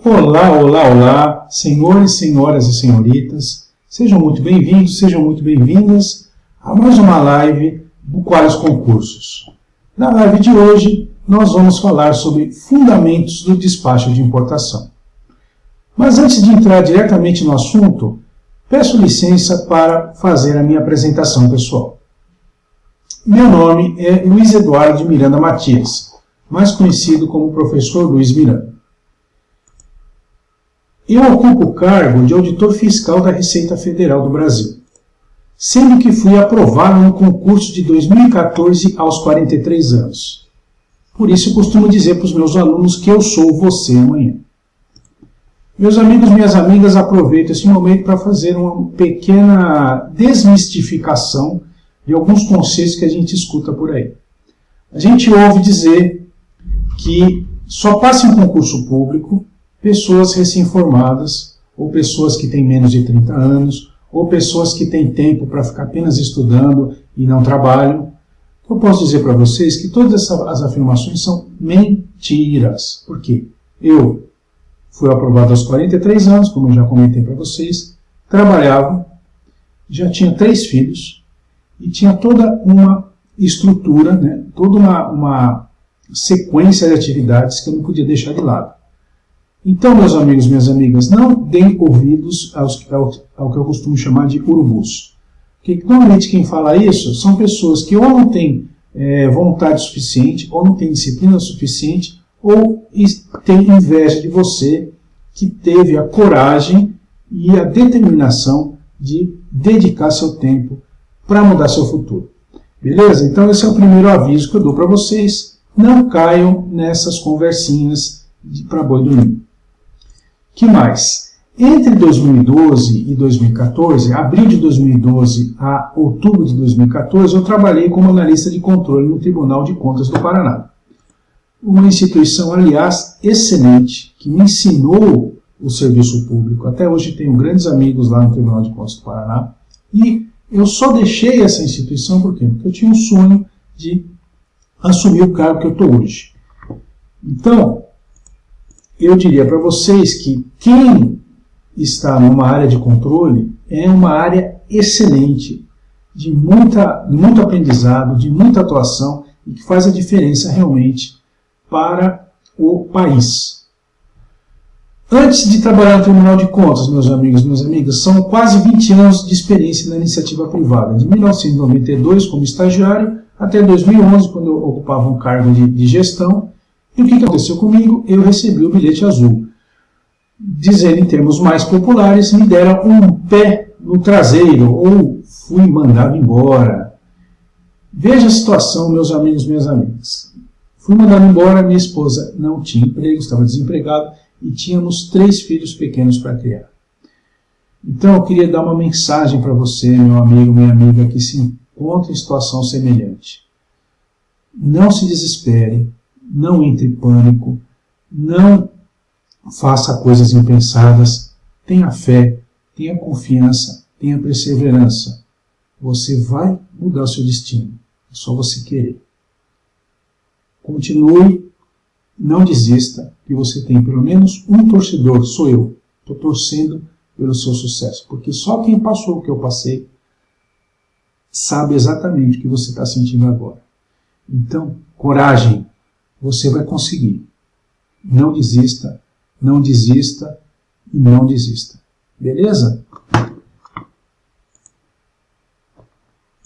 Olá, olá, olá, senhores, senhoras e senhoritas, sejam muito bem-vindos, sejam muito bem-vindas a mais uma live do Qualis Concursos. Na live de hoje, nós vamos falar sobre fundamentos do despacho de importação. Mas antes de entrar diretamente no assunto, peço licença para fazer a minha apresentação pessoal. Meu nome é Luiz Eduardo de Miranda Matias, mais conhecido como Professor Luiz Miranda. Eu ocupo o cargo de auditor fiscal da Receita Federal do Brasil, sendo que fui aprovado no concurso de 2014 aos 43 anos. Por isso eu costumo dizer para os meus alunos que eu sou você amanhã. Meus amigos, minhas amigas, aproveito esse momento para fazer uma pequena desmistificação de alguns conceitos que a gente escuta por aí. A gente ouve dizer que só passa em concurso público pessoas recém-formadas, ou pessoas que têm menos de 30 anos, ou pessoas que têm tempo para ficar apenas estudando e não trabalham. Eu posso dizer para vocês que todas as afirmações são mentiras. Por quê? Eu fui aprovado aos 43 anos, como eu já comentei para vocês, trabalhava, já tinha 3 filhos, e tinha toda uma estrutura, né, toda uma sequência de atividades que eu não podia deixar de lado. Então, meus amigos, minhas amigas, não deem ouvidos ao que eu costumo chamar de urubus. Porque normalmente quem fala isso são pessoas que ou não têm vontade suficiente, ou não têm disciplina suficiente, ou têm inveja de você que teve a coragem e a determinação de dedicar seu tempo para mudar seu futuro. Beleza? Então esse é o primeiro aviso que eu dou para vocês. Não caiam nessas conversinhas para boi dormir. Que mais? Entre 2012 e 2014, abril de 2012 a outubro de 2014, eu trabalhei como analista de controle no Tribunal de Contas do Paraná. Uma instituição, aliás, excelente, que me ensinou o serviço público. Até hoje tenho grandes amigos lá no Tribunal de Contas do Paraná. E eu só deixei essa instituição por quê? Porque eu tinha um sonho de assumir o cargo que eu estou hoje. Então, eu diria para vocês que quem está numa área de controle é uma área excelente, de muito aprendizado, de muita atuação e que faz a diferença realmente para o país. Antes de trabalhar no Tribunal de Contas, meus amigos e minhas amigas, são quase 20 anos de experiência na iniciativa privada, de 1992 como estagiário até 2011, quando eu ocupava um cargo de gestão. E o que aconteceu comigo? Eu recebi o bilhete azul. Dizendo em termos mais populares, me deram um pé no traseiro, ou fui mandado embora. Veja a situação, meus amigos e minhas amigas. Fui mandado embora, minha esposa não tinha emprego, estava desempregada, e tínhamos 3 filhos pequenos para criar. Então eu queria dar uma mensagem para você, meu amigo, minha amiga, que se encontra em situação semelhante. Não se desespere. Não entre em pânico, não faça coisas impensadas, tenha fé, tenha confiança, tenha perseverança. Você vai mudar o seu destino, é só você querer. Continue, não desista, que você tem pelo menos um torcedor, sou eu. Estou torcendo pelo seu sucesso, porque só quem passou o que eu passei sabe exatamente o que você está sentindo agora. Então, coragem. Você vai conseguir. Não desista, não desista e não desista. Beleza?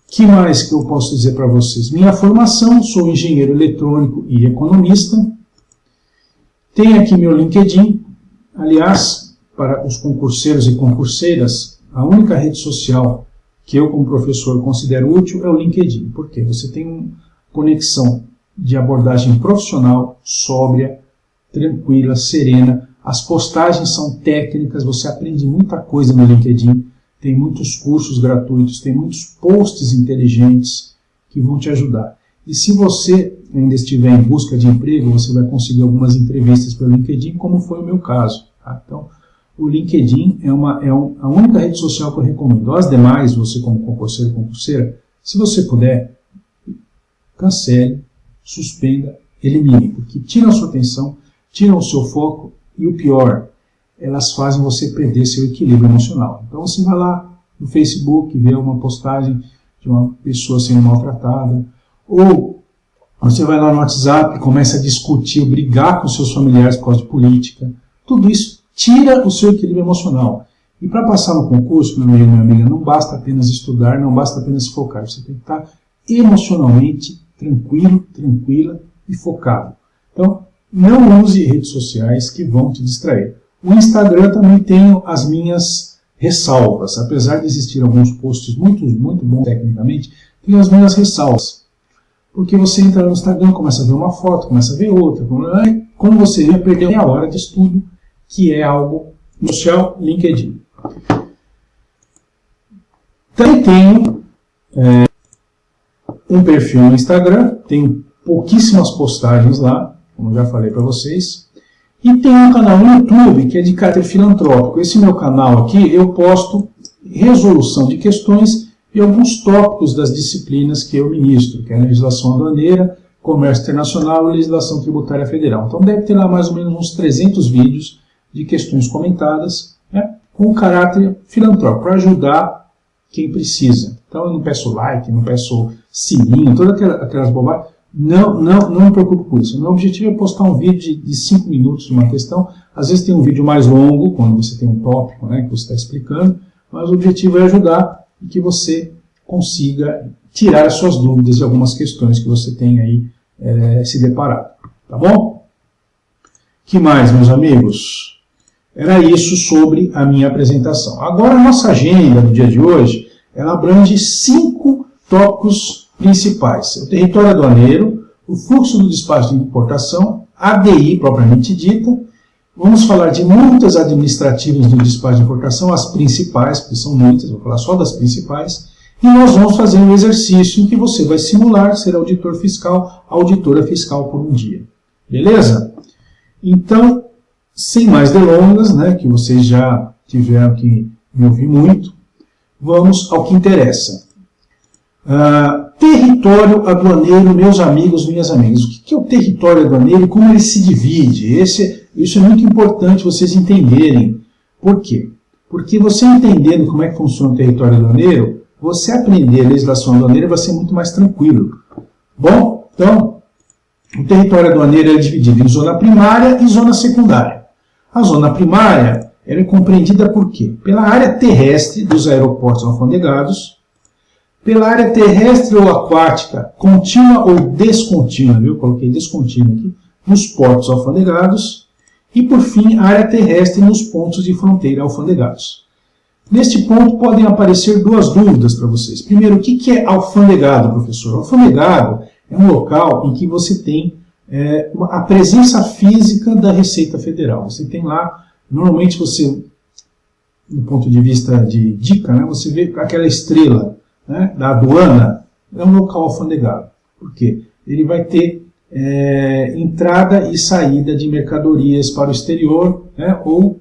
Que mais que eu posso dizer para vocês? Minha formação, sou engenheiro eletrônico e economista. Tenho aqui meu LinkedIn. Aliás, para os concurseiros e concurseiras, a única rede social que eu, como professor, considero útil é o LinkedIn. Por quê? Você tem uma conexão de abordagem profissional, sóbria, tranquila, serena. As postagens são técnicas, você aprende muita coisa no LinkedIn, tem muitos cursos gratuitos, tem muitos posts inteligentes que vão te ajudar. E se você ainda estiver em busca de emprego, você vai conseguir algumas entrevistas pelo LinkedIn, como foi o meu caso. Tá? Então, o LinkedIn é a única rede social que eu recomendo. As demais, você como concurseiro e concurseira, se você puder, cancele, suspenda, elimine, porque tira a sua atenção, tira o seu foco e o pior, elas fazem você perder seu equilíbrio emocional. Então você vai lá no Facebook, vê uma postagem de uma pessoa sendo maltratada, ou você vai lá no WhatsApp e começa a discutir, brigar com seus familiares por causa de política. Tudo isso tira o seu equilíbrio emocional. E para passar no concurso, meu amigo e minha amiga, não basta apenas estudar, não basta apenas se focar. Você tem que estar emocionalmente tranquilo, tranquila e focado. Então, não use redes sociais que vão te distrair. O Instagram também tem as minhas ressalvas. Apesar de existir alguns posts muito bons tecnicamente, tem as minhas ressalvas. Porque você entra no Instagram, começa a ver uma foto, começa a ver outra. Quando você vê, perdeu meia hora de estudo, que é algo no seu LinkedIn. Também tenho um perfil no Instagram, tenho pouquíssimas postagens lá, como já falei para vocês. E tem um canal no YouTube que é de caráter filantrópico. Esse meu canal aqui, eu posto resolução de questões e alguns tópicos das disciplinas que eu ministro, que é a legislação aduaneira, comércio internacional e legislação tributária federal. Então deve ter lá mais ou menos uns 300 vídeos de questões comentadas, né, com caráter filantrópico, para ajudar quem precisa. Então eu não peço like, não peço sininho, todas aquelas bobagens. Não me preocupo com isso. O meu objetivo é postar um vídeo de 5 minutos de uma questão. Às vezes tem um vídeo mais longo, quando você tem um tópico, né, que você está explicando, mas o objetivo é ajudar e que você consiga tirar as suas dúvidas de algumas questões que você tem aí se deparado. Tá bom? Que mais, meus amigos? Era isso sobre a minha apresentação. Agora, a nossa agenda do dia de hoje, ela abrange 5 tópicos principais: o território aduaneiro, o fluxo do despacho de importação, a ADI propriamente dita. Vamos falar de multas administrativas do despacho de importação, as principais, porque são muitas, vou falar só das principais. E nós vamos fazer um exercício em que você vai simular ser auditor fiscal, auditora fiscal por um dia. Beleza? Então, sem mais delongas, né, que vocês já tiveram que me ouvir muito, vamos ao que interessa. Território aduaneiro, meus amigos, minhas amigas. O que é o território aduaneiro e como ele se divide? Isso é muito importante vocês entenderem. Por quê? Porque você entendendo como é que funciona o território aduaneiro, você aprender a legislação aduaneira vai ser muito mais tranquilo. Bom, então, o território aduaneiro é dividido em zona primária e zona secundária. A zona primária ela é compreendida por quê? Pela área terrestre dos aeroportos alfandegados, pela área terrestre ou aquática, contínua ou descontínua, viu? Coloquei descontínua aqui, nos portos alfandegados, e por fim, a área terrestre nos pontos de fronteira alfandegados. Neste ponto podem aparecer duas dúvidas para vocês. Primeiro, o que é alfandegado, professor? Alfandegado é um local em que você tem a presença física da Receita Federal. Você tem lá, normalmente você, do ponto de vista de dica, né, você vê aquela estrela, né, da aduana, é um local alfandegado. Por quê? Ele vai ter entrada e saída de mercadorias para o exterior, né, ou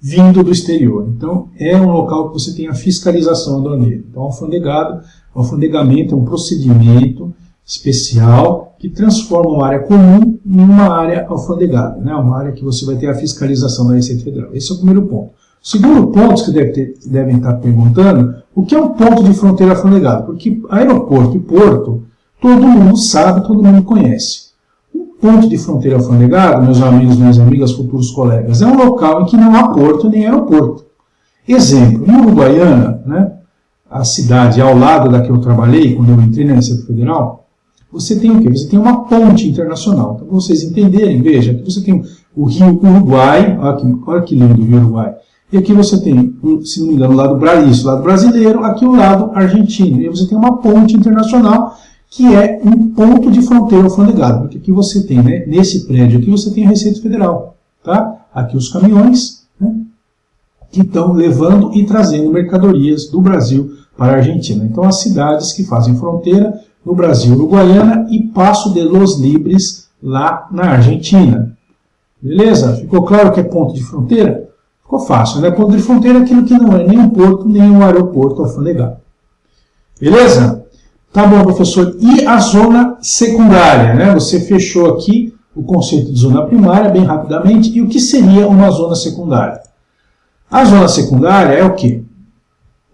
vindo do exterior. Então, é um local que você tem a fiscalização aduaneira. Então, o alfandegamento é um procedimento especial que transforma uma área comum em uma área alfandegada, né? Uma área que você vai ter a fiscalização da Receita Federal. Esse é o primeiro ponto. O segundo ponto que devem estar perguntando, o que é um ponto de fronteira alfandegado? Porque aeroporto e porto, todo mundo sabe, todo mundo conhece. Um ponto de fronteira alfandegado, meus amigos, minhas amigas, futuros colegas, é um local em que não há porto nem aeroporto. Exemplo, em Uruguaiana, né, a cidade ao lado da que eu trabalhei, quando eu entrei na Receita Federal, você tem o quê? Você tem uma ponte internacional. Então, para vocês entenderem, veja, aqui você tem o rio Uruguai, olha que lindo o rio Uruguai. E aqui você tem, se não me engano, o lado brasileiro, aqui o lado argentino. E você tem uma ponte internacional que é um ponto de fronteira alfandegado. Porque aqui você tem, né, nesse prédio aqui você tem a Receita Federal. Tá? Aqui os caminhões, né, que estão levando e trazendo mercadorias do Brasil para a Argentina. Então as cidades que fazem fronteira no Brasil, Uruguaiana e Passo de los Libres, lá na Argentina. Beleza? Ficou claro que é ponto de fronteira? Ficou fácil, né? Ponto de fronteira é aquilo que não é nem um porto, nem um aeroporto alfandegado. Beleza? Tá bom, professor. E a zona secundária, né? Você fechou aqui o conceito de zona primária, bem rapidamente, e o que seria uma zona secundária. A zona secundária é o quê?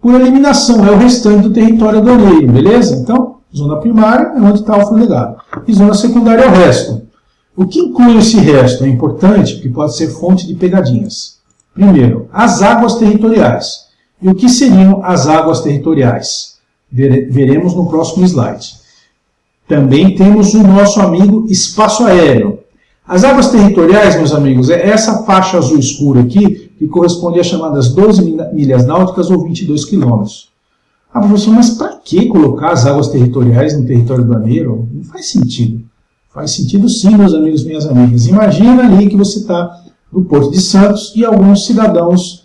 Por eliminação, é o restante do território aduaneiro, beleza? Então, zona primária é onde está o alfandegário. E zona secundária é o resto. O que inclui esse resto é importante, porque pode ser fonte de pegadinhas. Primeiro, as águas territoriais. E o que seriam as águas territoriais? Veremos no próximo slide. Também temos o nosso amigo espaço aéreo. As águas territoriais, meus amigos, é essa faixa azul escura aqui, que corresponde às chamadas 12 milhas náuticas ou 22 quilômetros. Ah, professor, mas para que colocar as águas territoriais no território aduaneiro? Não faz sentido. Faz sentido sim, meus amigos e minhas amigas. Imagina ali que você está no Porto de Santos e alguns cidadãos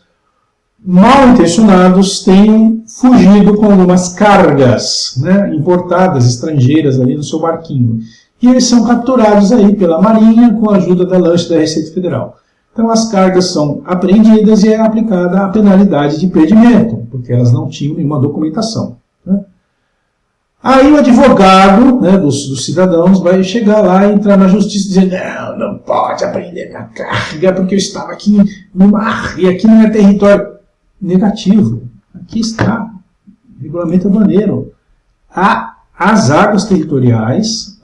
mal intencionados tenham fugido com algumas cargas, né, importadas, estrangeiras ali no seu barquinho. E eles são capturados aí pela Marinha com a ajuda da lancha da Receita Federal. Então as cargas são apreendidas e é aplicada a penalidade de perdimento, porque elas não tinham nenhuma documentação. Né? Aí o advogado, né, dos cidadãos vai chegar lá e entrar na justiça e dizer: não pode apreender minha carga porque eu estava aqui no mar e aqui não é território. Negativo. Aqui está o regulamento aduaneiro. As águas territoriais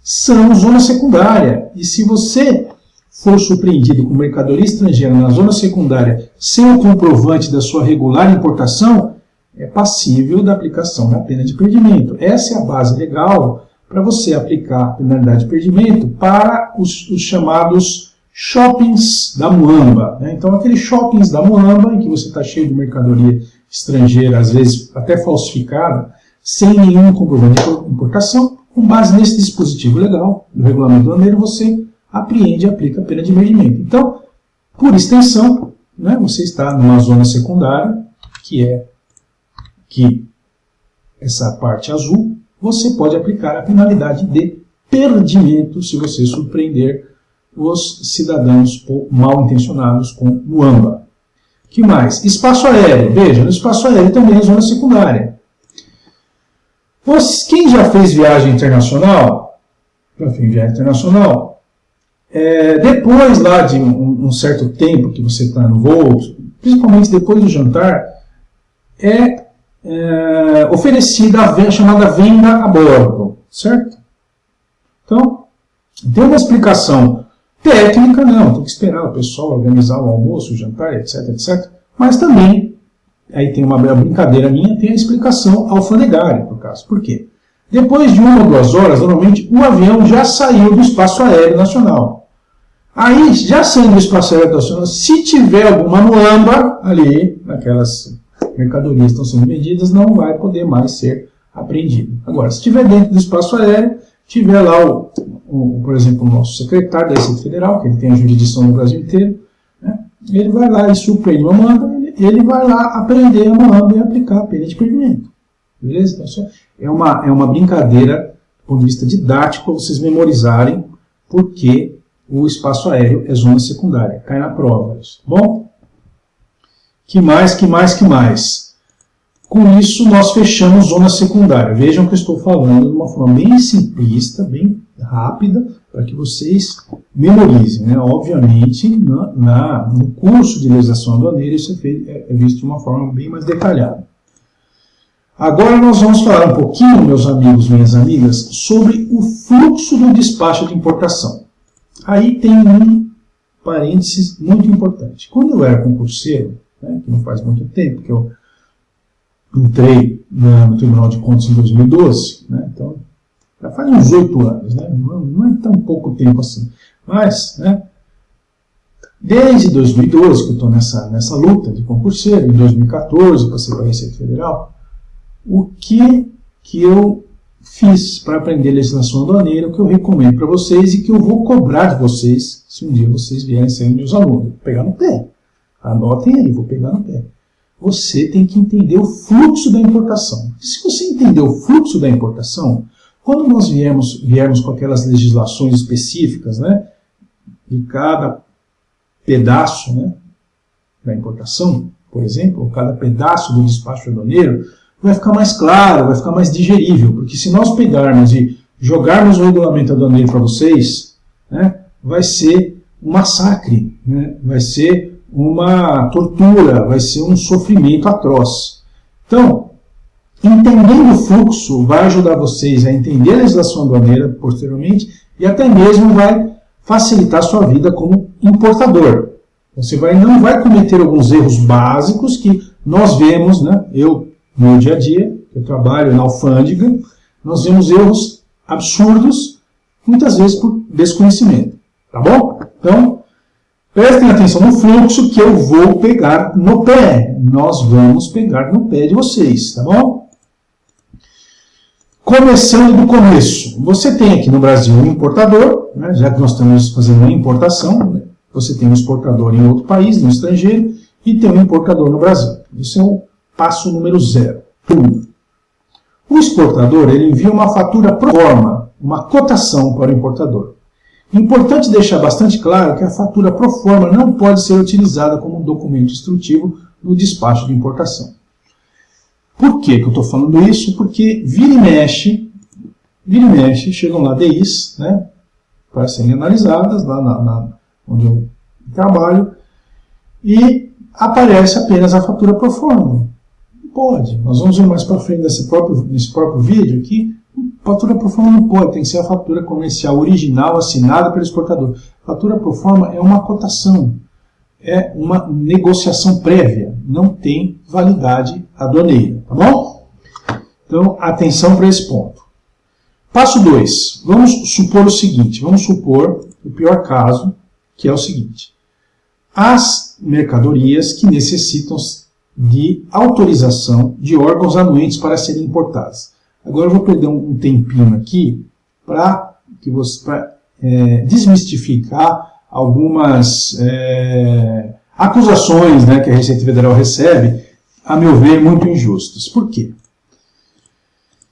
são zona secundária. E se você for surpreendido com mercadoria estrangeira na zona secundária sem o comprovante da sua regular importação, é passível da aplicação da pena de perdimento. Essa é a base legal para você aplicar a penalidade de perdimento para os chamados shoppings da muamba. Né? Então, aqueles shoppings da muamba, em que você está cheio de mercadoria estrangeira, às vezes até falsificada, sem nenhum comprovante de importação, com base nesse dispositivo legal do regulamento aduaneiro, você apreende e aplica a pena de perdimento. Então, por extensão, né, você está numa zona secundária, que é aqui, essa parte azul, você pode aplicar a penalidade de perdimento se você surpreender os cidadãos mal intencionados com muamba. Que mais? Espaço aéreo. Veja, no espaço aéreo também é zona secundária. Quem já fez viagem internacional, depois lá de um certo tempo que você está no voo, principalmente depois do jantar, é oferecida a chamada venda a bordo, certo? Então, tem uma explicação técnica, não, tem que esperar o pessoal organizar o almoço, o jantar, etc, etc. Mas também, aí tem uma brincadeira minha, tem a explicação alfandegária, por caso. Por quê? Depois de 1 ou 2 horas, normalmente, o avião já saiu do espaço aéreo nacional. Aí, já saindo do espaço aéreo nacional, se tiver alguma muamba ali, naquelas mercadorias que estão sendo vendidas, não vai poder mais ser apreendido. Agora, se estiver dentro do espaço aéreo, tiver lá, por exemplo, o nosso secretário da Receita Federal, que ele tem a jurisdição no Brasil inteiro, né, ele vai lá e surpreende uma muamba, ele vai lá apreender a muamba e aplicar a pena de perdimento. Beleza? Então, isso é uma brincadeira do ponto de vista didático, para vocês memorizarem porque o espaço aéreo é zona secundária. Cai na prova. Isso, tá bom? Que mais? Com isso, nós fechamos zona secundária. Vejam que eu estou falando de uma forma bem simplista, bem rápida, para que vocês memorizem. Né? Obviamente, no curso de legislação aduaneira, isso é visto de uma forma bem mais detalhada. Agora nós vamos falar um pouquinho, meus amigos, minhas amigas, sobre o fluxo do despacho de importação. Aí tem um parênteses muito importante. Quando eu era concurseiro, né, que não faz muito tempo, que eu entrei no Tribunal de Contas em 2012, né, então já faz uns 8 anos, né, não é tão pouco tempo assim, mas, né, desde 2012 que eu estou nessa luta de concurseiro, em 2014 passei para a Receita Federal, o que eu fiz para aprender legislação aduaneira, o que eu recomendo para vocês e que eu vou cobrar de vocês se um dia vocês vierem ser meus alunos. Vou pegar no pé. Anotem aí, vou pegar no pé. Você tem que entender o fluxo da importação. Se você entender o fluxo da importação, quando nós viermos com aquelas legislações específicas, né, de cada pedaço, né, da importação, por exemplo, ou cada pedaço do despacho aduaneiro, vai ficar mais claro, vai ficar mais digerível, porque se nós pegarmos e jogarmos o regulamento aduaneiro para vocês, né, vai ser um massacre, né, vai ser uma tortura, vai ser um sofrimento atroz. Então, entendendo o fluxo vai ajudar vocês a entender a legislação aduaneira posteriormente e até mesmo vai facilitar a sua vida como importador. Você não vai cometer alguns erros básicos que nós vemos, né? No meu dia a dia, eu trabalho na alfândega, nós vemos erros absurdos, muitas vezes por desconhecimento. Tá bom? Então, prestem atenção no fluxo que eu vou pegar no pé. Nós vamos pegar no pé de vocês, tá bom? Começando do começo, você tem aqui no Brasil um importador, né, já que nós estamos fazendo uma importação, né, você tem um exportador em outro país, no estrangeiro, e tem um importador no Brasil. Isso é o passo número 0. O exportador ele envia uma fatura pro forma, uma cotação para o importador. Importante deixar bastante claro que a fatura pro forma não pode ser utilizada como um documento instrutivo no despacho de importação. Por que eu estou falando isso? Porque vira e mexe, chegam lá DIs, né, para serem analisadas, lá onde eu trabalho, e aparece apenas a fatura pro forma. Não pode. Nós vamos ver mais para frente nesse próprio vídeo aqui. Fatura pro forma não pode, tem que ser a fatura comercial original assinada pelo exportador. Fatura pro forma é uma cotação, é uma negociação prévia, não tem validade aduaneira, tá bom? Então, atenção para esse ponto. Passo 2. Vamos supor o seguinte, vamos supor o pior caso, que é o seguinte. As mercadorias que necessitam de autorização de órgãos anuentes para serem importadas. Agora eu vou perder um tempinho aqui para desmistificar algumas acusações, né, que a Receita Federal recebe, a meu ver, muito injustas. Por quê?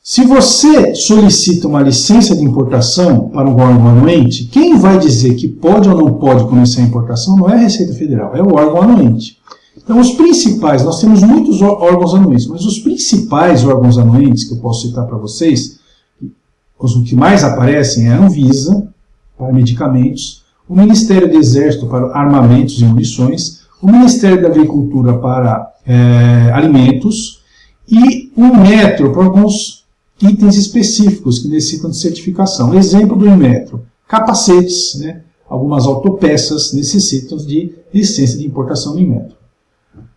Se você solicita uma licença de importação para um órgão anuente, quem vai dizer que pode ou não pode começar a importação não é a Receita Federal, é o órgão anuente. Então, os principais, nós temos muitos órgãos anuentes, mas os principais órgãos anuentes que eu posso citar para vocês, os que mais aparecem é a Anvisa, para medicamentos, o Ministério do Exército para armamentos e munições, o Ministério da Agricultura para alimentos e o Inmetro para alguns itens específicos que necessitam de certificação. Exemplo do Inmetro, capacetes, né? Algumas autopeças necessitam de licença de importação do Inmetro.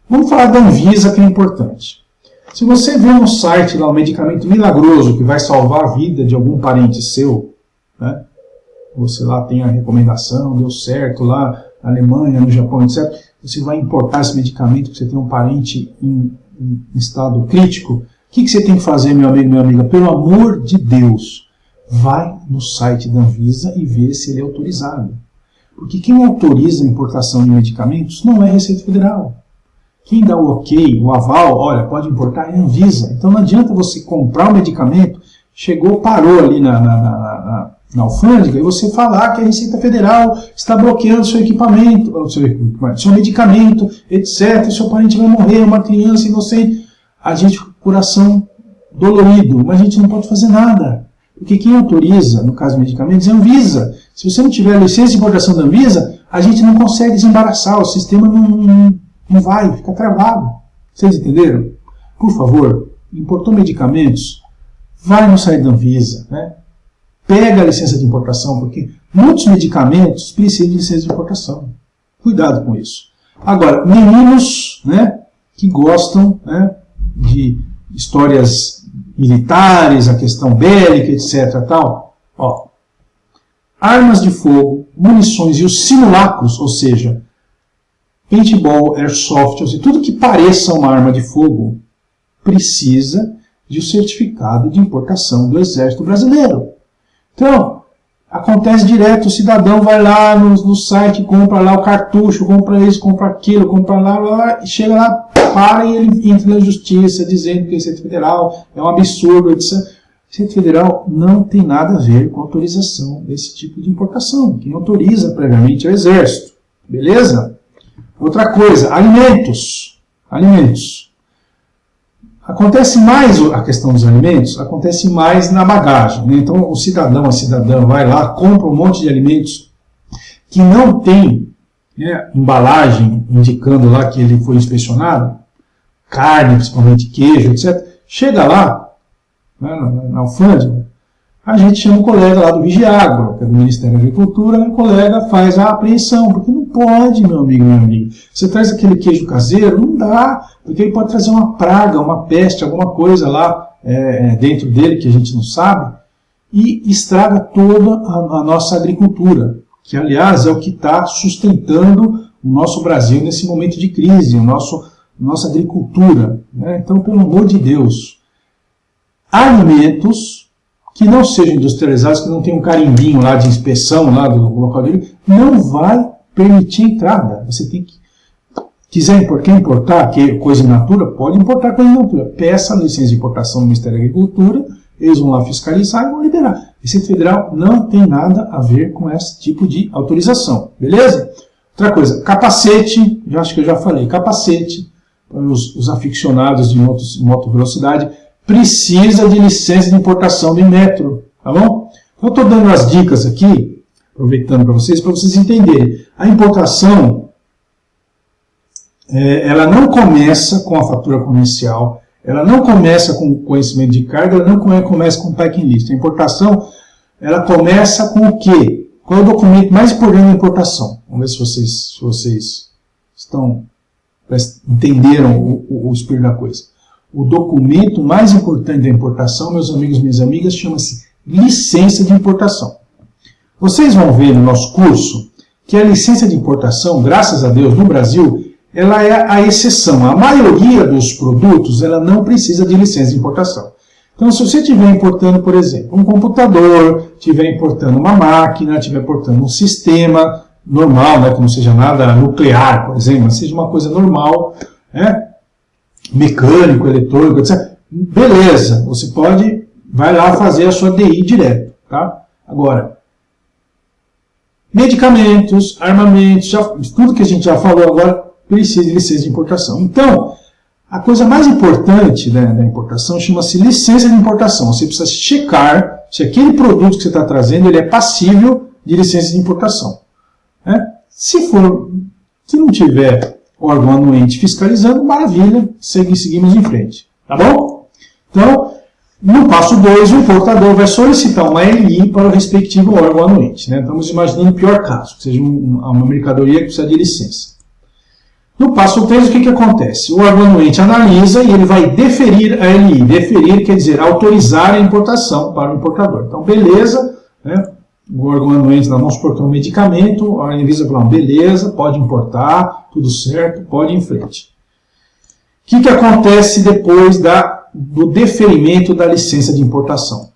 Vamos falar da Anvisa, que é importante. Se você vê no site lá um medicamento milagroso que vai salvar a vida de algum parente seu, né? Você lá tem a recomendação, deu certo lá na Alemanha, no Japão, etc. Você vai importar esse medicamento porque você tem um parente em estado crítico. O que você tem que fazer, meu amigo, minha amiga? Pelo amor de Deus, vai no site da Anvisa e vê se ele é autorizado. Porque quem autoriza a importação de medicamentos não é a Receita Federal. Quem dá o ok, o aval, olha, pode importar é a Anvisa. Então não adianta você comprar um medicamento, chegou, parou ali na alfândega, e você falar que a Receita Federal está bloqueando seu equipamento, seu medicamento, etc. Seu parente vai morrer, uma criança inocente. A gente com o coração dolorido, mas a gente não pode fazer nada. Porque quem autoriza, no caso de medicamentos, é a Anvisa. Se você não tiver a licença de importação da Anvisa, a gente não consegue desembaraçar, o sistema não vai, fica travado. Vocês entenderam? Por favor, importou medicamentos, vai no site da Anvisa, né? Pega a licença de importação, porque muitos medicamentos precisam de licença de importação. Cuidado com isso. Agora, meninos, né, que gostam, né, de histórias militares, a questão bélica, etc. Tal, ó, armas de fogo, munições e os simulacros, ou seja, paintball, airsoft, ou seja, tudo que pareça uma arma de fogo, precisa de um certificado de importação do Exército Brasileiro. Então, acontece direto, o cidadão vai lá no site, compra lá o cartucho, compra isso, compra aquilo, compra lá, e chega lá, para e ele entra na justiça dizendo que a Receita Federal é um absurdo, etc. A Receita Federal não tem nada a ver com a autorização desse tipo de importação. Quem autoriza previamente é o Exército. Beleza? Outra coisa, alimentos. Alimentos. Acontece mais a questão dos alimentos, acontece mais na bagagem, né? Então o cidadão, a cidadã vai lá, compra um monte de alimentos que não tem, né, embalagem indicando lá que ele foi inspecionado, carne, principalmente queijo, etc. Chega lá, né, na alfândega, a gente chama o colega lá do Vigiagro, que é do Ministério da Agricultura, e o colega faz a apreensão, porque não pode, meu amigo, minha amiga. Você traz aquele queijo caseiro, não dá, porque ele pode trazer uma praga, uma peste, alguma coisa lá dentro dele que a gente não sabe, e estraga toda a nossa agricultura, que aliás é o que está sustentando o nosso Brasil nesse momento de crise, nossa agricultura, né? Então, pelo amor de Deus, alimentos que não sejam industrializados, que não tenham um carimbinho lá de inspeção lá do local dele, não vai permitir entrada. Você tem que... quer importar coisa in natura? Pode importar coisa in natura. Peça a licença de importação do Ministério da Agricultura, eles vão lá fiscalizar e vão liberar. Receita Federal não tem nada a ver com esse tipo de autorização. Beleza? Outra coisa, capacete, acho que eu já falei, capacete, para os aficionados de moto velocidade, precisa de licença de importação do Inmetro, tá bom? Eu estou dando as dicas aqui, aproveitando para vocês entenderem. A importação, ela não começa com a fatura comercial, ela não começa com o conhecimento de carga, ela não começa com o packing list. A importação, ela começa com o quê? Qual é o documento mais importante da importação? Vamos ver se vocês entenderam o espírito da coisa. O documento mais importante da importação, meus amigos e minhas amigas, chama-se licença de importação. Vocês vão ver no nosso curso que a licença de importação, graças a Deus, no Brasil, ela é a exceção. A maioria dos produtos, ela não precisa de licença de importação. Então, se você estiver importando, por exemplo, um computador, estiver importando uma máquina, estiver importando um sistema normal, né, que não seja nada nuclear, por exemplo, mas seja uma coisa normal, né, mecânico, eletrônico, etc. Beleza, você vai lá fazer a sua DI direto, tá? Agora, medicamentos, armamentos, tudo que a gente já falou agora precisa de licença de importação. Então, a coisa mais importante, né, da importação chama-se licença de importação. Você precisa checar se aquele produto que você está trazendo ele é passível de licença de importação, né? Se não tiver órgão anuente fiscalizando, maravilha, seguimos em frente, tá bom? Então, no passo 2, o importador vai solicitar uma LI para o respectivo órgão anuente, né? Estamos imaginando o pior caso, que seja uma mercadoria que precisa de licença. No passo 3, o que acontece? O órgão anuente analisa e ele vai deferir a LI. Deferir quer dizer autorizar a importação para o importador. Então, beleza, né? O órgão anuente, vamos supor que é um medicamento, a Anvisa fala, beleza, pode importar, tudo certo, pode ir em frente. O que acontece depois do deferimento da licença de importação?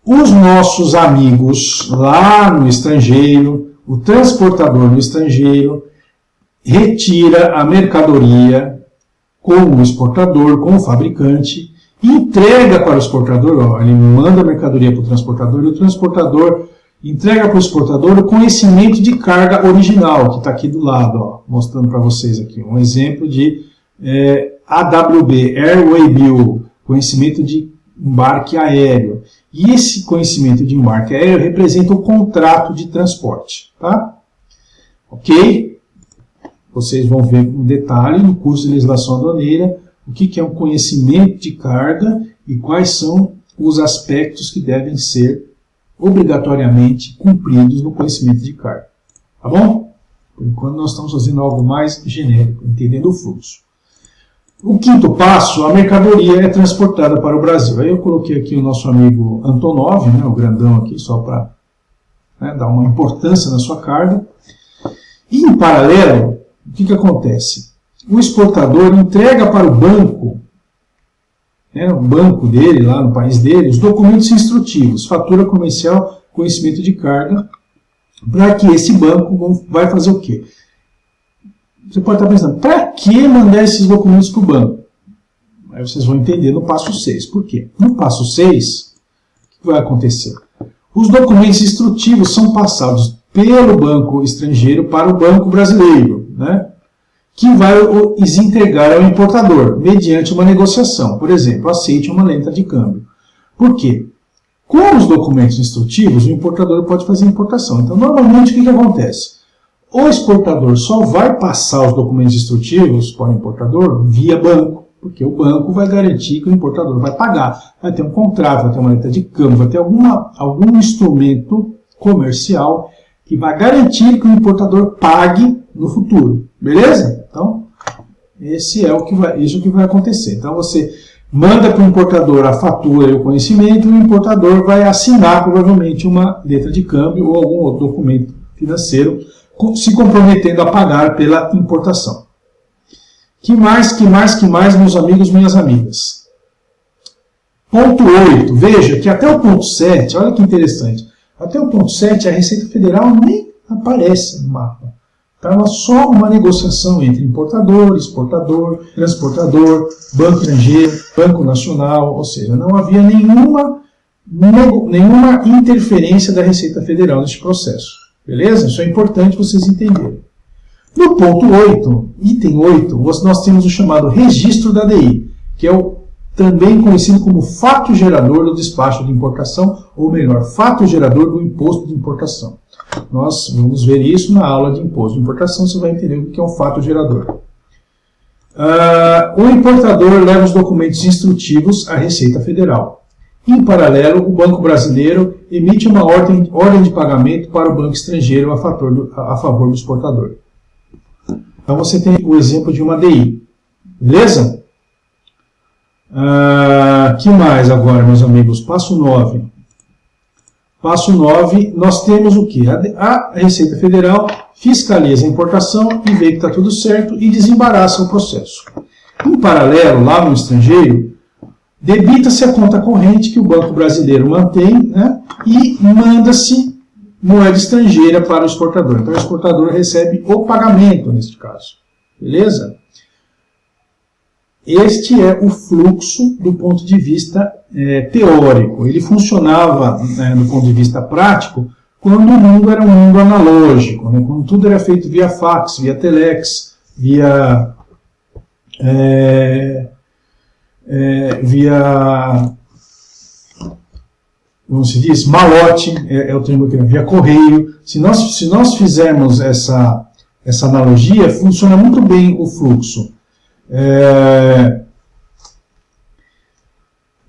Os nossos amigos lá no estrangeiro, o transportador no estrangeiro, retira a mercadoria com o exportador, com o fabricante, e entrega para o exportador, ele manda a mercadoria para o transportador, e o transportador entrega para o exportador o conhecimento de carga original, que está aqui do lado, ó, mostrando para vocês aqui, um exemplo de AWB, Airway Bill, conhecimento de embarque aéreo. E esse conhecimento de embarque aéreo representa o contrato de transporte, tá? Ok? Vocês vão ver com detalhe no curso de legislação aduaneira o que é um conhecimento de carga e quais são os aspectos que devem ser obrigatoriamente cumpridos no conhecimento de carga. Tá bom? Por enquanto nós estamos fazendo algo mais genérico, entendendo o fluxo. O quinto passo, a mercadoria é transportada para o Brasil. Aí eu coloquei aqui o nosso amigo Antonov, né, o grandão aqui, só para dar uma importância na sua carga. E em paralelo, o que acontece? O exportador entrega para o banco, o banco dele, lá no país dele, os documentos instrutivos, fatura comercial, conhecimento de carga, para que esse banco vai fazer o quê? Você pode estar pensando, para que mandar esses documentos para o banco? Aí vocês vão entender no passo 6. Por quê? No passo 6, o que vai acontecer? Os documentos instrutivos são passados pelo banco estrangeiro para o banco brasileiro, né? que vai os entregar ao importador, mediante uma negociação. Por exemplo, aceite uma letra de câmbio. Por quê? Com os documentos instrutivos, o importador pode fazer importação. Então, normalmente, o que acontece? O exportador só vai passar os documentos instrutivos para o importador via banco, porque o banco vai garantir que o importador vai pagar. Vai ter um contrato, vai ter uma letra de câmbio, vai ter algum instrumento comercial que vai garantir que o importador pague no futuro. Beleza? Então, isso é o que vai acontecer. Então, você manda para o importador a fatura e o conhecimento, e o importador vai assinar provavelmente uma letra de câmbio ou algum outro documento financeiro, se comprometendo a pagar pela importação. Que mais, meus amigos, minhas amigas? Ponto 8. Veja que até o ponto 7, olha que interessante, até o ponto 7 a Receita Federal nem aparece no mapa. Estava só uma negociação entre importador, exportador, transportador, banco estrangeiro, banco nacional, ou seja, não havia nenhuma interferência da Receita Federal nesse processo. Beleza? Isso é importante vocês entenderem. No ponto 8, item 8, nós temos o chamado registro da DI, que é também conhecido como fato gerador do despacho de importação, ou melhor, fato gerador do imposto de importação. Nós vamos ver isso na aula de imposto de importação, você vai entender o que é um fato gerador. O importador leva os documentos instrutivos à Receita Federal. Em paralelo, o Banco Brasileiro emite uma ordem de pagamento para o banco estrangeiro a favor do exportador. Então você tem o exemplo de uma DI. Beleza? Que mais agora, meus amigos? Passo 9. Passo 9, nós temos o quê? A Receita Federal fiscaliza a importação e vê que está tudo certo e desembaraça o processo. Em paralelo, lá no estrangeiro, debita-se a conta corrente que o Banco Brasileiro mantém, né, e manda-se moeda estrangeira para o exportador. Então, o exportador recebe o pagamento, neste caso. Beleza? Este é o fluxo do ponto de vista teórico. Ele funcionava, do ponto de vista prático, quando o mundo era um mundo analógico, né? Quando tudo era feito via fax, via telex, via como se diz, malote, é o termo que via correio. Se nós fizermos essa analogia, funciona muito bem o fluxo.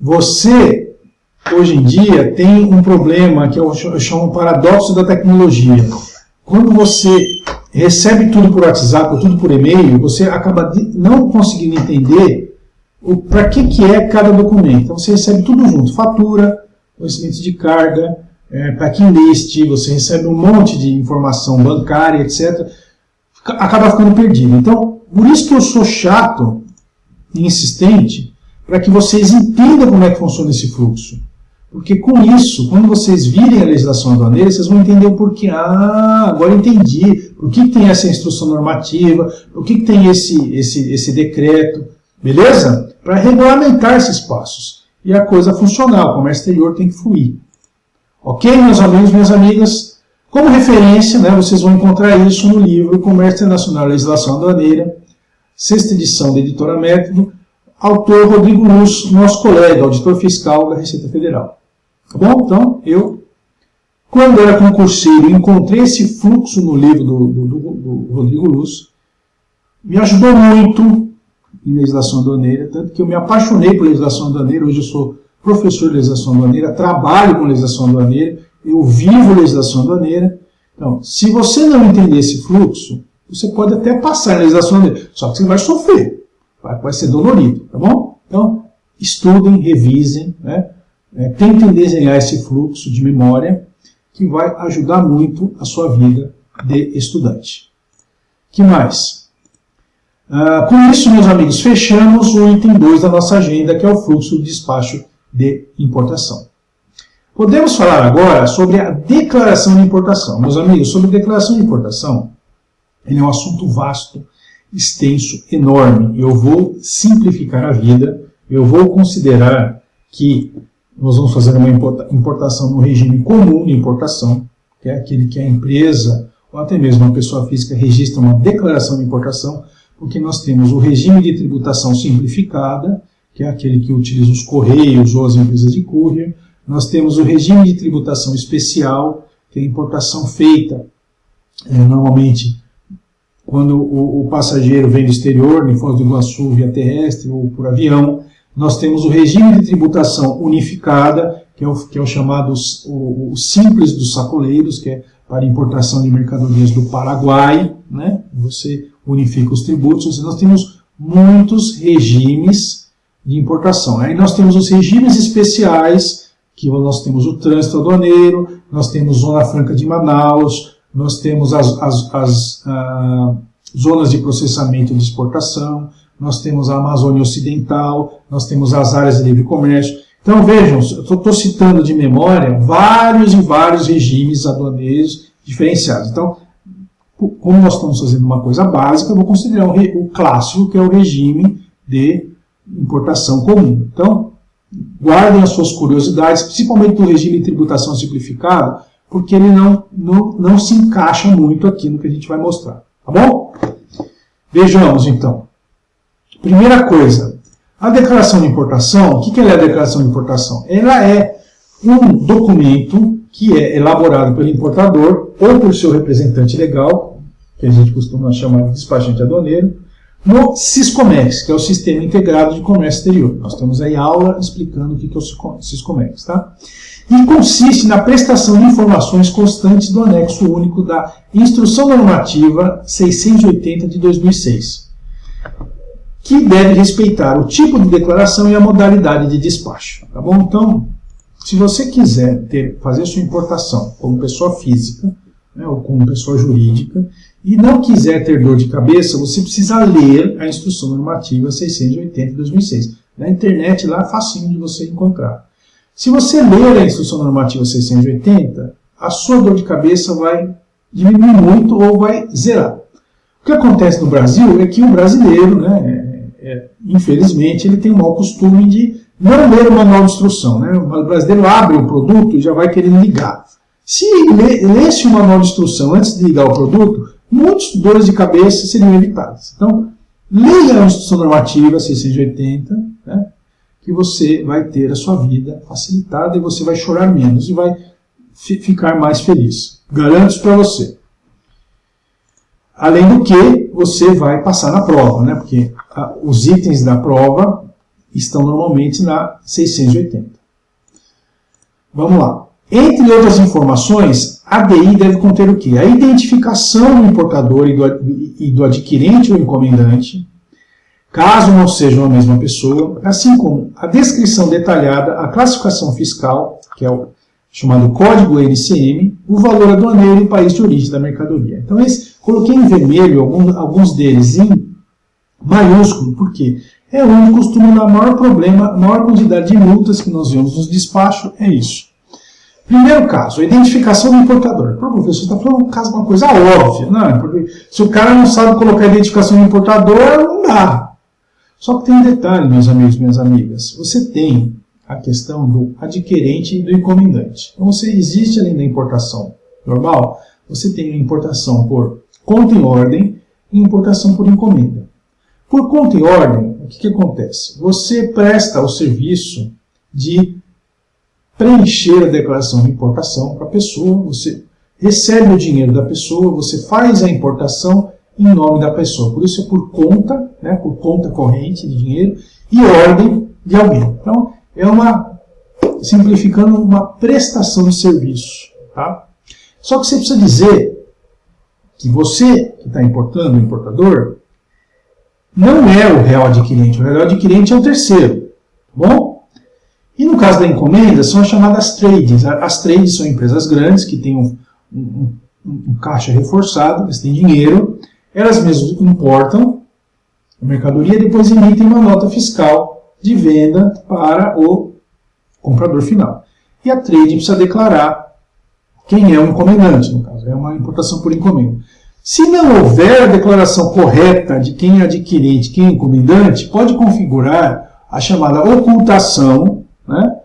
Você, hoje em dia, tem um problema que eu chamo paradoxo da tecnologia. Quando você recebe tudo por WhatsApp ou tudo por e-mail, você acaba não conseguindo entender para que é cada documento. Então você recebe tudo junto, fatura, conhecimento de carga, packing list, você recebe um monte de informação bancária, etc. Acaba ficando perdido. Então, por isso que eu sou chato e insistente para que vocês entendam como é que funciona esse fluxo. Porque com isso, quando vocês virem a legislação aduaneira, vocês vão entender o porquê. Agora entendi. Por que tem essa instrução normativa? Por que tem esse decreto? Beleza? Para regulamentar esses passos. E a coisa funcionar, o comércio exterior tem que fluir. Ok, meus amigos, minhas amigas? Como referência, né, vocês vão encontrar isso no livro Comércio Internacional e Legislação Aduaneira, 6ª edição da Editora Método, autor Rodrigo Luz, nosso colega, auditor fiscal da Receita Federal. Tá bom? Então, quando era concurseiro, encontrei esse fluxo no livro do Rodrigo Luz, me ajudou muito em legislação aduaneira, tanto que eu me apaixonei por legislação aduaneira. Hoje eu sou professor de legislação aduaneira, trabalho com legislação aduaneira, eu vivo legislação aduaneira. Então, se você não entender esse fluxo, você pode até passar na legislação aduaneira, só que você vai sofrer, vai ser dolorido, tá bom? Então, estudem, revisem, né? Tentem desenhar esse fluxo de memória, que vai ajudar muito a sua vida de estudante. Que mais? Com isso, meus amigos, fechamos o item 2 da nossa agenda, que é o fluxo do despacho de importação. Podemos falar agora sobre a declaração de importação. Meus amigos, sobre declaração de importação, ele é um assunto vasto, extenso, enorme. Eu vou simplificar a vida, eu vou considerar que nós vamos fazer uma importação no regime comum de importação, que é aquele que a empresa, ou até mesmo a pessoa física, registra uma declaração de importação, porque nós temos o regime de tributação simplificada, que é aquele que utiliza os correios ou as empresas de courier. Nós temos o regime de tributação especial, que é a importação feita normalmente quando o passageiro vem do exterior, em Foz do Iguaçu, via terrestre ou por avião. Nós temos o regime de tributação unificada, que é o chamado o simples dos sacoleiros, que é para importação de mercadorias do Paraguai, né? Você unifica os tributos. Ou seja, nós temos muitos regimes de importação. Aí nós temos os regimes especiais, que nós temos o trânsito aduaneiro, nós temos Zona Franca de Manaus, nós temos as zonas de processamento de exportação, nós temos a Amazônia Ocidental, nós temos as áreas de livre comércio. Então vejam, eu estou citando de memória vários e vários regimes aduaneiros diferenciados. Então, como nós estamos fazendo uma coisa básica, eu vou considerar o clássico, que é o regime de importação comum. Então, guardem as suas curiosidades, principalmente do regime de tributação simplificada, porque ele não se encaixa muito aqui no que a gente vai mostrar. Tá bom? Vejamos, então. Primeira coisa, a declaração de importação. O que é a declaração de importação? Ela é um documento que é elaborado pelo importador ou por seu representante legal, que a gente costuma chamar de despachante aduaneiro, no Siscomex, que é o Sistema Integrado de Comércio Exterior. Nós temos aí aula explicando o que é o Siscomex, tá? E consiste na prestação de informações constantes do anexo único da Instrução Normativa 680 de 2006, que deve respeitar o tipo de declaração e a modalidade de despacho, tá bom? Então, se você quiser fazer sua importação como pessoa física, né, ou como pessoa jurídica, e não quiser ter dor de cabeça, você precisa ler a Instrução Normativa 680 de 2006. Na internet, lá é facinho de você encontrar. Se você ler a Instrução Normativa 680, a sua dor de cabeça vai diminuir muito ou vai zerar. O que acontece no Brasil é que o brasileiro, né, infelizmente, ele tem o mau costume de não ler o manual de instrução. Né? O brasileiro abre o produto e já vai querendo ligar. Se lesse o manual de instrução antes de ligar o produto, muitas dores de cabeça seriam evitadas. Então, leia a Instrução Normativa 680, né, que você vai ter a sua vida facilitada e você vai chorar menos e vai ficar mais feliz. Garanto isso para você. Além do que, você vai passar na prova, né, porque os itens da prova estão normalmente na 680. Vamos lá. Entre outras informações, a ADI deve conter o quê? A identificação do importador e do adquirente ou encomendante, caso não sejam a mesma pessoa, assim como a descrição detalhada, a classificação fiscal, que é o chamado código NCM, o valor aduaneiro e o país de origem da mercadoria. Então, coloquei em vermelho alguns deles em maiúsculo, porque é onde costuma dar maior problema, maior quantidade de multas que nós vemos nos despachos, é isso. Primeiro caso, a identificação do importador. Pô, professor, você está falando uma coisa óbvia. Não, porque se o cara não sabe colocar a identificação do importador, não dá. Só que tem um detalhe, meus amigos e minhas amigas. Você tem a questão do adquirente e do encomendante. Então, existe além da importação normal, você tem a importação por conta em ordem e importação por encomenda. Por conta em ordem, o que acontece? Você presta o serviço de preencher a declaração de importação para a pessoa, você recebe o dinheiro da pessoa, você faz a importação em nome da pessoa. Por isso é por conta, né, por conta corrente de dinheiro e ordem de alguém. Então, simplificando, uma prestação de serviço. Tá? Só que você precisa dizer que você que está importando, o importador, não é o real adquirente. O real adquirente é o terceiro. Tá bom? E no caso da encomenda, são as chamadas trades. As trades são empresas grandes que têm um caixa reforçado, eles têm dinheiro, elas mesmas importam a mercadoria e depois emitem uma nota fiscal de venda para o comprador final. E a trade precisa declarar quem é o encomendante, no caso, é uma importação por encomenda. Se não houver a declaração correta de quem é adquirente, quem é encomendante, pode configurar a chamada ocultação, né?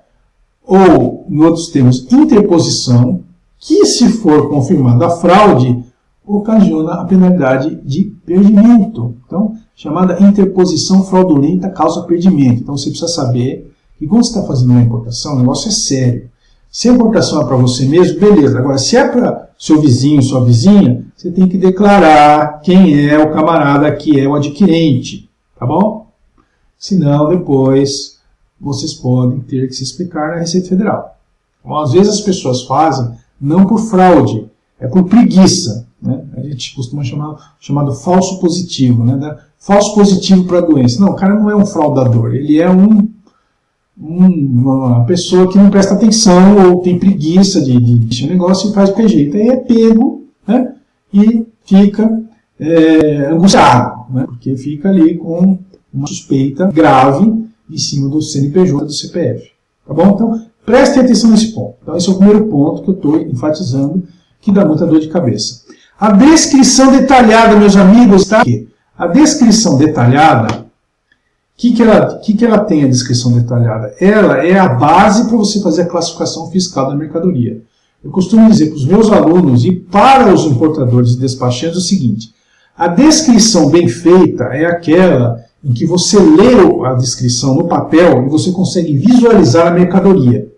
Ou, em outros termos, interposição, que, se for confirmada a fraude, ocasiona a penalidade de perdimento. Então, chamada interposição fraudulenta causa perdimento. Então você precisa saber que quando você está fazendo uma importação, o negócio é sério. Se a importação é para você mesmo, beleza. Agora, se é para seu vizinho, sua vizinha, você tem que declarar quem é o camarada que é o adquirente, tá bom? Senão, depois, vocês podem ter que se explicar na Receita Federal. Então, às vezes as pessoas fazem, não por fraude, é por preguiça. Né? A gente costuma chamar do falso positivo, né? Falso positivo para a doença. Não, o cara não é um fraudador, ele é uma pessoa que não presta atenção ou tem preguiça de mexer no negócio e faz de qualquer jeito. Aí é pego, né? E fica angustiado, né? Porque fica ali com uma suspeita grave em cima do CNPJ do CPF. Tá bom? Então, prestem atenção nesse ponto. Então, esse é o primeiro ponto que eu estou enfatizando, que dá muita dor de cabeça. A descrição detalhada, meus amigos, está aqui. A descrição detalhada, o que ela tem, a descrição detalhada? Ela é a base para você fazer a classificação fiscal da mercadoria. Eu costumo dizer para os meus alunos e para os importadores e despachantes o seguinte: a descrição bem feita é aquela em que você lê a descrição no papel e você consegue visualizar a mercadoria.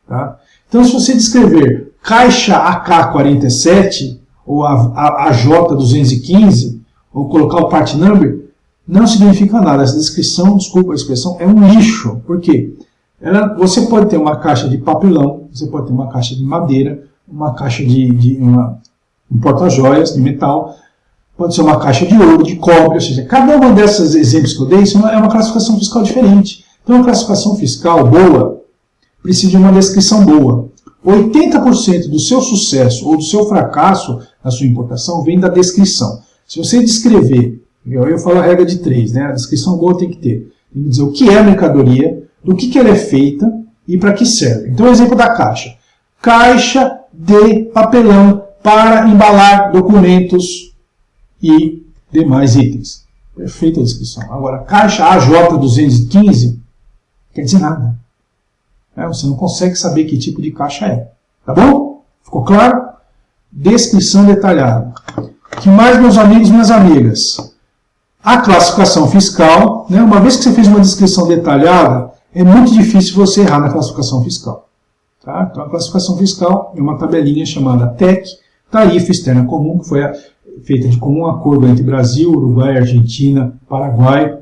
Tá? Então, se você descrever caixa AK47 ou a AJ215, ou colocar o part number, não significa nada. Essa descrição, desculpa a expressão, é um lixo. Por quê? Você pode ter uma caixa de papelão, você pode ter uma caixa de madeira, uma caixa um porta-joias de metal, pode ser uma caixa de ouro, de cobre, ou seja, cada uma dessas exemplos que eu dei é uma classificação fiscal diferente. Então, uma classificação fiscal boa precisa de uma descrição boa. 80% do seu sucesso ou do seu fracasso na sua importação vem da descrição. Se você descrever, eu falo a regra de 3, né? A descrição boa tem que ter. Tem que dizer o que é a mercadoria, do que ela é feita e para que serve. Então, o exemplo da caixa. Caixa de papelão para embalar documentos e demais itens. Perfeita a descrição. Agora, caixa AJ215 quer dizer nada. Você não consegue saber que tipo de caixa é. Tá bom? Ficou claro? Descrição detalhada. O que mais, meus amigos e minhas amigas? A classificação fiscal, né? Uma vez que você fez uma descrição detalhada, é muito difícil você errar na classificação fiscal. Tá? Então, a classificação fiscal é uma tabelinha chamada TEC, Tarifa Externa Comum, que foi feita de comum acordo entre Brasil, Uruguai, Argentina, Paraguai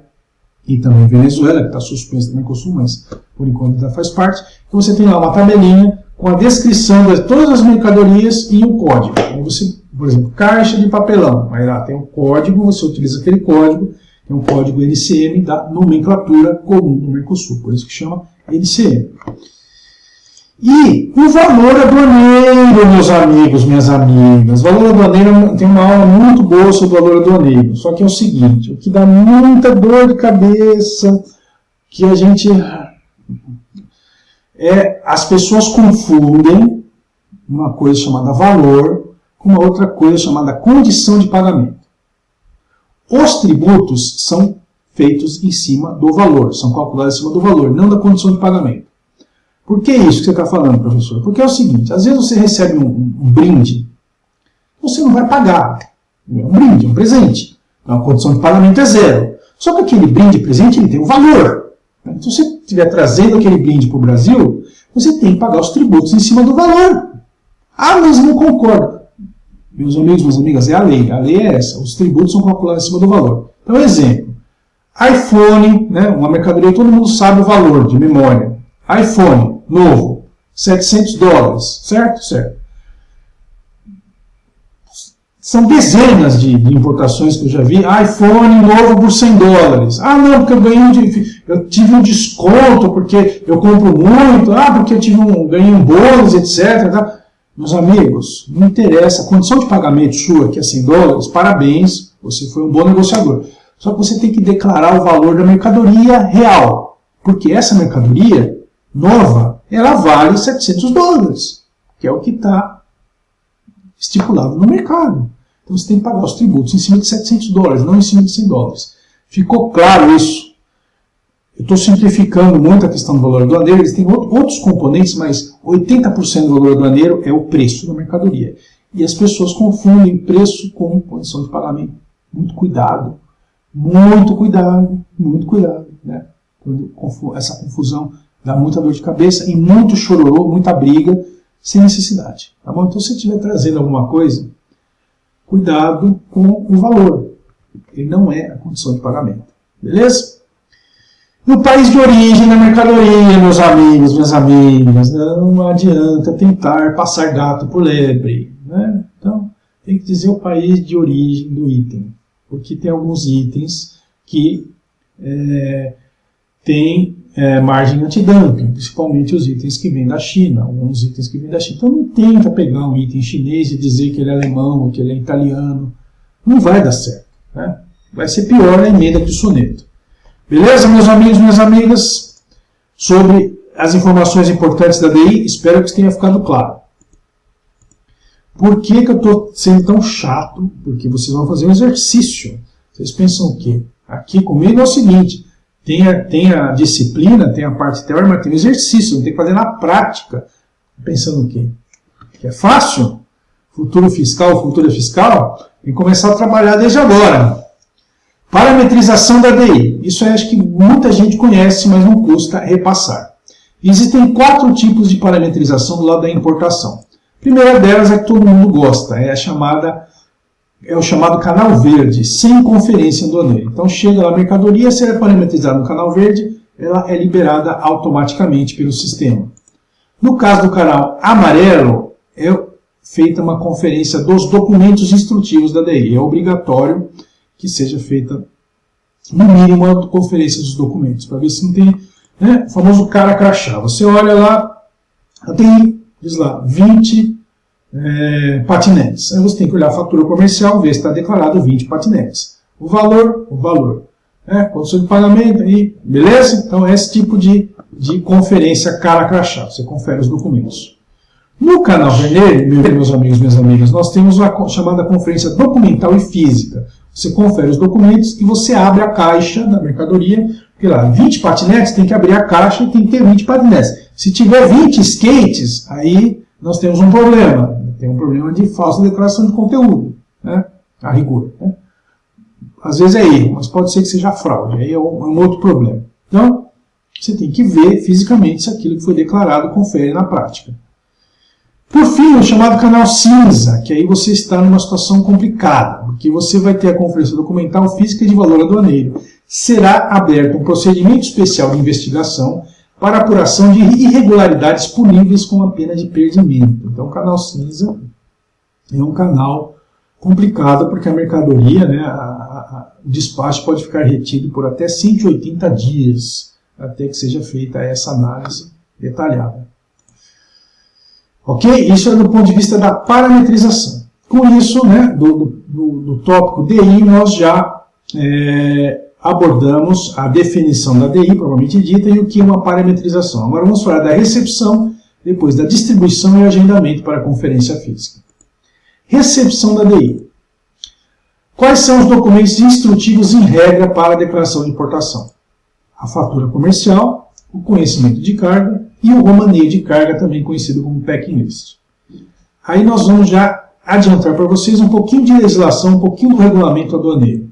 e também Venezuela, que está suspensa também com o Sul, mas por enquanto ainda faz parte. Então, você tem lá uma tabelinha com a descrição de todas as mercadorias e um código. Aí você, por exemplo, caixa de papelão. Aí lá tem um código, você utiliza aquele código, é um código NCM da nomenclatura comum do Mercosul, por isso que chama NCM. E o valor aduaneiro, meus amigos, minhas amigas. O valor aduaneiro, tem uma aula muito boa sobre o valor aduaneiro. Só que é o seguinte, o que dá muita dor de cabeça, que a gente... as pessoas confundem uma coisa chamada valor com uma outra coisa chamada condição de pagamento. Os tributos são feitos em cima do valor, são calculados em cima do valor, não da condição de pagamento. Por que isso que você está falando, professor? Porque é o seguinte, às vezes você recebe um brinde, você não vai pagar. É um brinde, é um presente. Então a condição de pagamento é 0. Só que aquele brinde presente ele tem um valor. Então se você estiver trazendo aquele brinde para o Brasil, você tem que pagar os tributos em cima do valor. Ah, mas eu não concordo. Meus amigos, minhas amigas, é a lei. A lei é essa. Os tributos são calculados em cima do valor. Então, exemplo. iPhone, né, uma mercadoria, todo mundo sabe o valor de memória. iPhone, novo, $700, certo? Certo. São dezenas de importações que eu já vi. iPhone novo por $100. Ah, não, porque eu tive um desconto, porque eu compro muito. Ah, porque eu ganhei um bônus, etc. Tá? Meus amigos, não interessa. A condição de pagamento sua, que é $100, parabéns, você foi um bom negociador. Só que você tem que declarar o valor da mercadoria real. Porque essa mercadoria nova, ela vale $700, que é o que está estipulado no mercado. Então você tem que pagar os tributos em cima de $700, não em cima de $100. Ficou claro isso? Eu estou simplificando muito a questão do valor aduaneiro, eles têm outros componentes, mas 80% do valor aduaneiro é o preço da mercadoria. E as pessoas confundem preço com condição de pagamento. Muito cuidado. muito cuidado, né? Essa confusão dá muita dor de cabeça e muito chororô, muita briga, sem necessidade. Tá bom? Então, se você estiver trazendo alguma coisa, cuidado com o valor. Ele não é a condição de pagamento. Beleza? No país de origem da mercadoria, meus amigos, minhas amigas, não adianta tentar passar gato por lebre. Né? Então, tem que dizer o país de origem do item. Porque tem alguns itens que têm margem antidumping, principalmente os itens que vêm da China, alguns itens que vêm da China. Então não tenta pegar um item chinês e dizer que ele é alemão ou que ele é italiano. Não vai dar certo. Né? Vai ser pior na emenda do soneto. Beleza, meus amigos e minhas amigas? Sobre as informações importantes da DI, espero que tenha ficado claro. Por que eu estou sendo tão chato? Porque vocês vão fazer um exercício. Vocês pensam o quê? Aqui comigo é o seguinte, tem a disciplina, tem a parte teórica, mas tem o exercício, não tem que fazer na prática. Pensando o quê? Que é fácil? Futuro fiscal, tem que começar a trabalhar desde agora. Parametrização da DI. Isso acho que muita gente conhece, mas não custa repassar. Existem 4 tipos de parametrização do lado da importação. A primeira delas é que todo mundo gosta, é o chamado canal verde, sem conferência aduaneira. Então chega lá a mercadoria, se ela é parametrizada no canal verde, ela é liberada automaticamente pelo sistema. No caso do canal amarelo, é feita uma conferência dos documentos instrutivos da DI. É obrigatório que seja feita, no mínimo, a conferência dos documentos, para ver se não tem, né, o famoso cara crachá. Você olha lá, a DI diz lá, 20 patinetes. Aí você tem que olhar a fatura comercial, ver se está declarado 20 patinetes. O valor. Condição de pagamento, aí, beleza? Então, é esse tipo de conferência cara crachá. Você confere os documentos. No canal vermelho, meus amigos e minhas amigas, nós temos a chamada conferência documental e física. Você confere os documentos e você abre a caixa da mercadoria, porque lá, 20 patinetes, tem que abrir a caixa e tem que ter 20 patinetes. Se tiver 20 skates, aí nós temos um problema. Tem um problema de falsa declaração de conteúdo, né? A rigor. Né? Às vezes é erro, mas pode ser que seja fraude. Aí é um outro problema. Então, você tem que ver fisicamente se aquilo que foi declarado confere na prática. Por fim, o chamado canal cinza, que aí você está numa situação complicada, porque você vai ter a conferência documental física de valor aduaneiro. Será aberto um procedimento especial de investigação para apuração de irregularidades puníveis com a pena de perdimento. Então, o canal cinza é um canal complicado, porque a mercadoria, né, o despacho pode ficar retido por até 180 dias, até que seja feita essa análise detalhada. Ok? Isso é do ponto de vista da parametrização. Com isso, né, do tópico DI, nós já abordamos a definição da DI, propriamente dita, e o que é uma parametrização. Agora vamos falar da recepção, depois da distribuição e agendamento para a conferência física. Recepção da DI. Quais são os documentos instrutivos em regra para a declaração de importação? A fatura comercial, o conhecimento de carga e o romaneio de carga, também conhecido como packing list. Aí nós vamos já adiantar para vocês um pouquinho de legislação, um pouquinho do regulamento aduaneiro.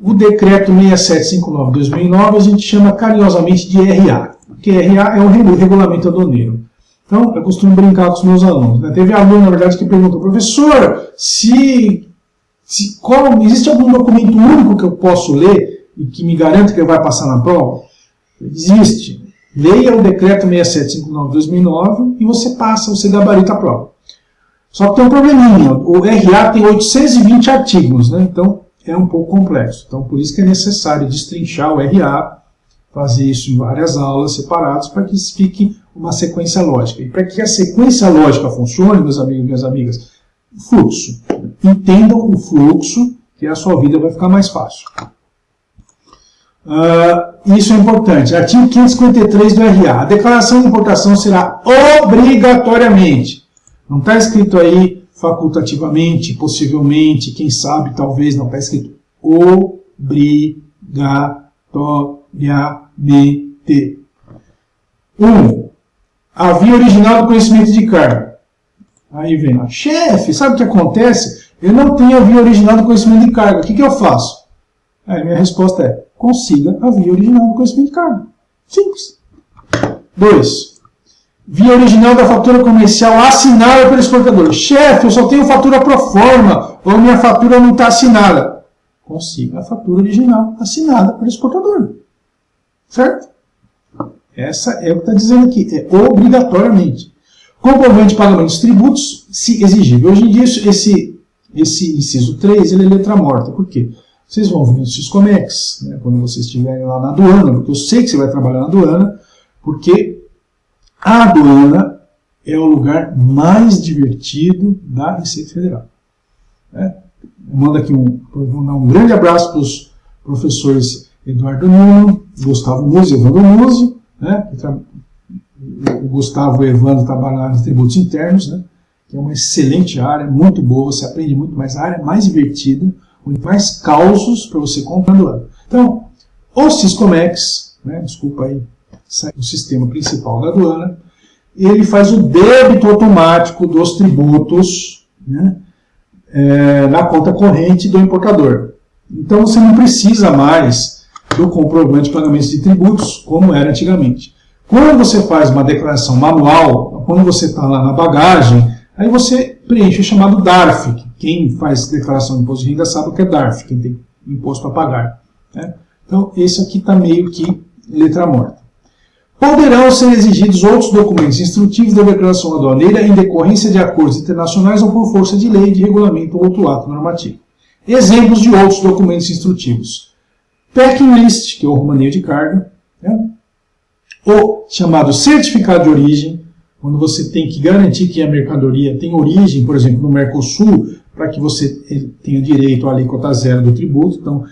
O decreto 6759/2009 a gente chama carinhosamente de RA, porque RA é o regulamento aduaneiro. Então, eu costumo brincar com os meus alunos. Né? Teve aluno, na verdade, que perguntou, professor, existe algum documento único que eu posso ler e que me garanta que ele vai passar na prova? Existe. Leia o decreto 6759/2009 e você passa, você gabarita a prova. Só que tem um probleminha. O RA tem 820 artigos, né? Então é um pouco complexo. Então por isso que é necessário destrinchar o RA, fazer isso em várias aulas separadas para que fique uma sequência lógica. E para que a sequência lógica funcione, meus amigos e minhas amigas, fluxo. Entendam o fluxo, que a sua vida vai ficar mais fácil. Isso é importante. Artigo 553 do RA. A declaração de importação será obrigatoriamente. Não está escrito aí facultativamente, possivelmente, quem sabe, talvez, não está escrito obrigatoriamente. 1. A via original do conhecimento de carga. Aí vem lá. Chefe, sabe o que acontece? Eu não tenho a via original do conhecimento de carga. O que eu faço? Aí minha resposta é: consiga a via original do conhecimento de carga. Simples. 2. Via original da fatura comercial assinada pelo exportador. Chefe, eu só tenho fatura pro forma, ou minha fatura não está assinada. Consiga a fatura original assinada pelo exportador. Certo? Essa é o que está dizendo aqui. É obrigatoriamente. Comprovante de pagamento dos tributos, se exigível. Hoje em dia, esse inciso 3 ele é letra morta. Por quê? Vocês vão ver no Siscomex, né, quando vocês estiverem lá na aduana, porque eu sei que você vai trabalhar na aduana, porque a aduana é o lugar mais divertido da Receita Federal. Né? Eu mando aqui vou dar um grande abraço para os professores Eduardo Nuno, Gustavo Musi, Evandro Musi, né? O Gustavo e o Evandro trabalham nos tributos internos, né? Que é uma excelente área, muito boa, você aprende muito mais, a área mais divertida, onde mais causos para você comprando lá. Então, o Siscomex, né? Desculpa aí, o sistema principal da aduana, ele faz o débito automático dos tributos, né? Na conta corrente do importador. Então você não precisa mais do comprovante de pagamentos de tributos, como era antigamente. Quando você faz uma declaração manual, quando você está lá na bagagem, aí você preenche o chamado DARF. Quem faz declaração de imposto de renda sabe o que é DARF, quem tem imposto para pagar. Né? Então esse aqui está meio que letra morta. Poderão ser exigidos outros documentos instrutivos da declaração aduaneira em decorrência de acordos internacionais ou por força de lei, de regulamento ou outro ato normativo. Exemplos de outros documentos instrutivos. Packing List, que é o romaneio de carga, né? O chamado certificado de origem, quando você tem que garantir que a mercadoria tem origem, por exemplo, no Mercosul, para que você tenha direito à alíquota zero do tributo. Então,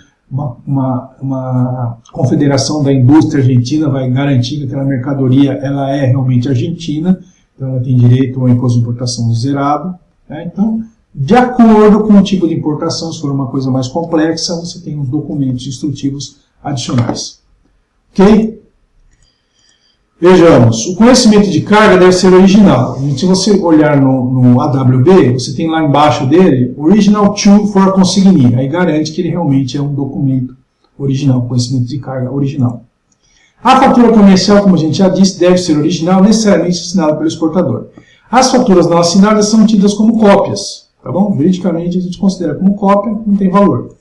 uma confederação da indústria argentina vai garantir que aquela mercadoria ela é realmente argentina, então ela tem direito ao imposto de importação zerado. Né? Então, de acordo com o tipo de importação, se for uma coisa mais complexa, você tem os documentos instrutivos adicionais. Ok? Vejamos, o conhecimento de carga deve ser original. Se você olhar no AWB, você tem lá embaixo dele, Original to for Consignee. Aí garante que ele realmente é um documento original, conhecimento de carga original. A fatura comercial, como a gente já disse, deve ser original, necessariamente assinada pelo exportador. As faturas não assinadas são tidas como cópias. Tá bom? Veridicamente a gente considera como cópia, não tem valor.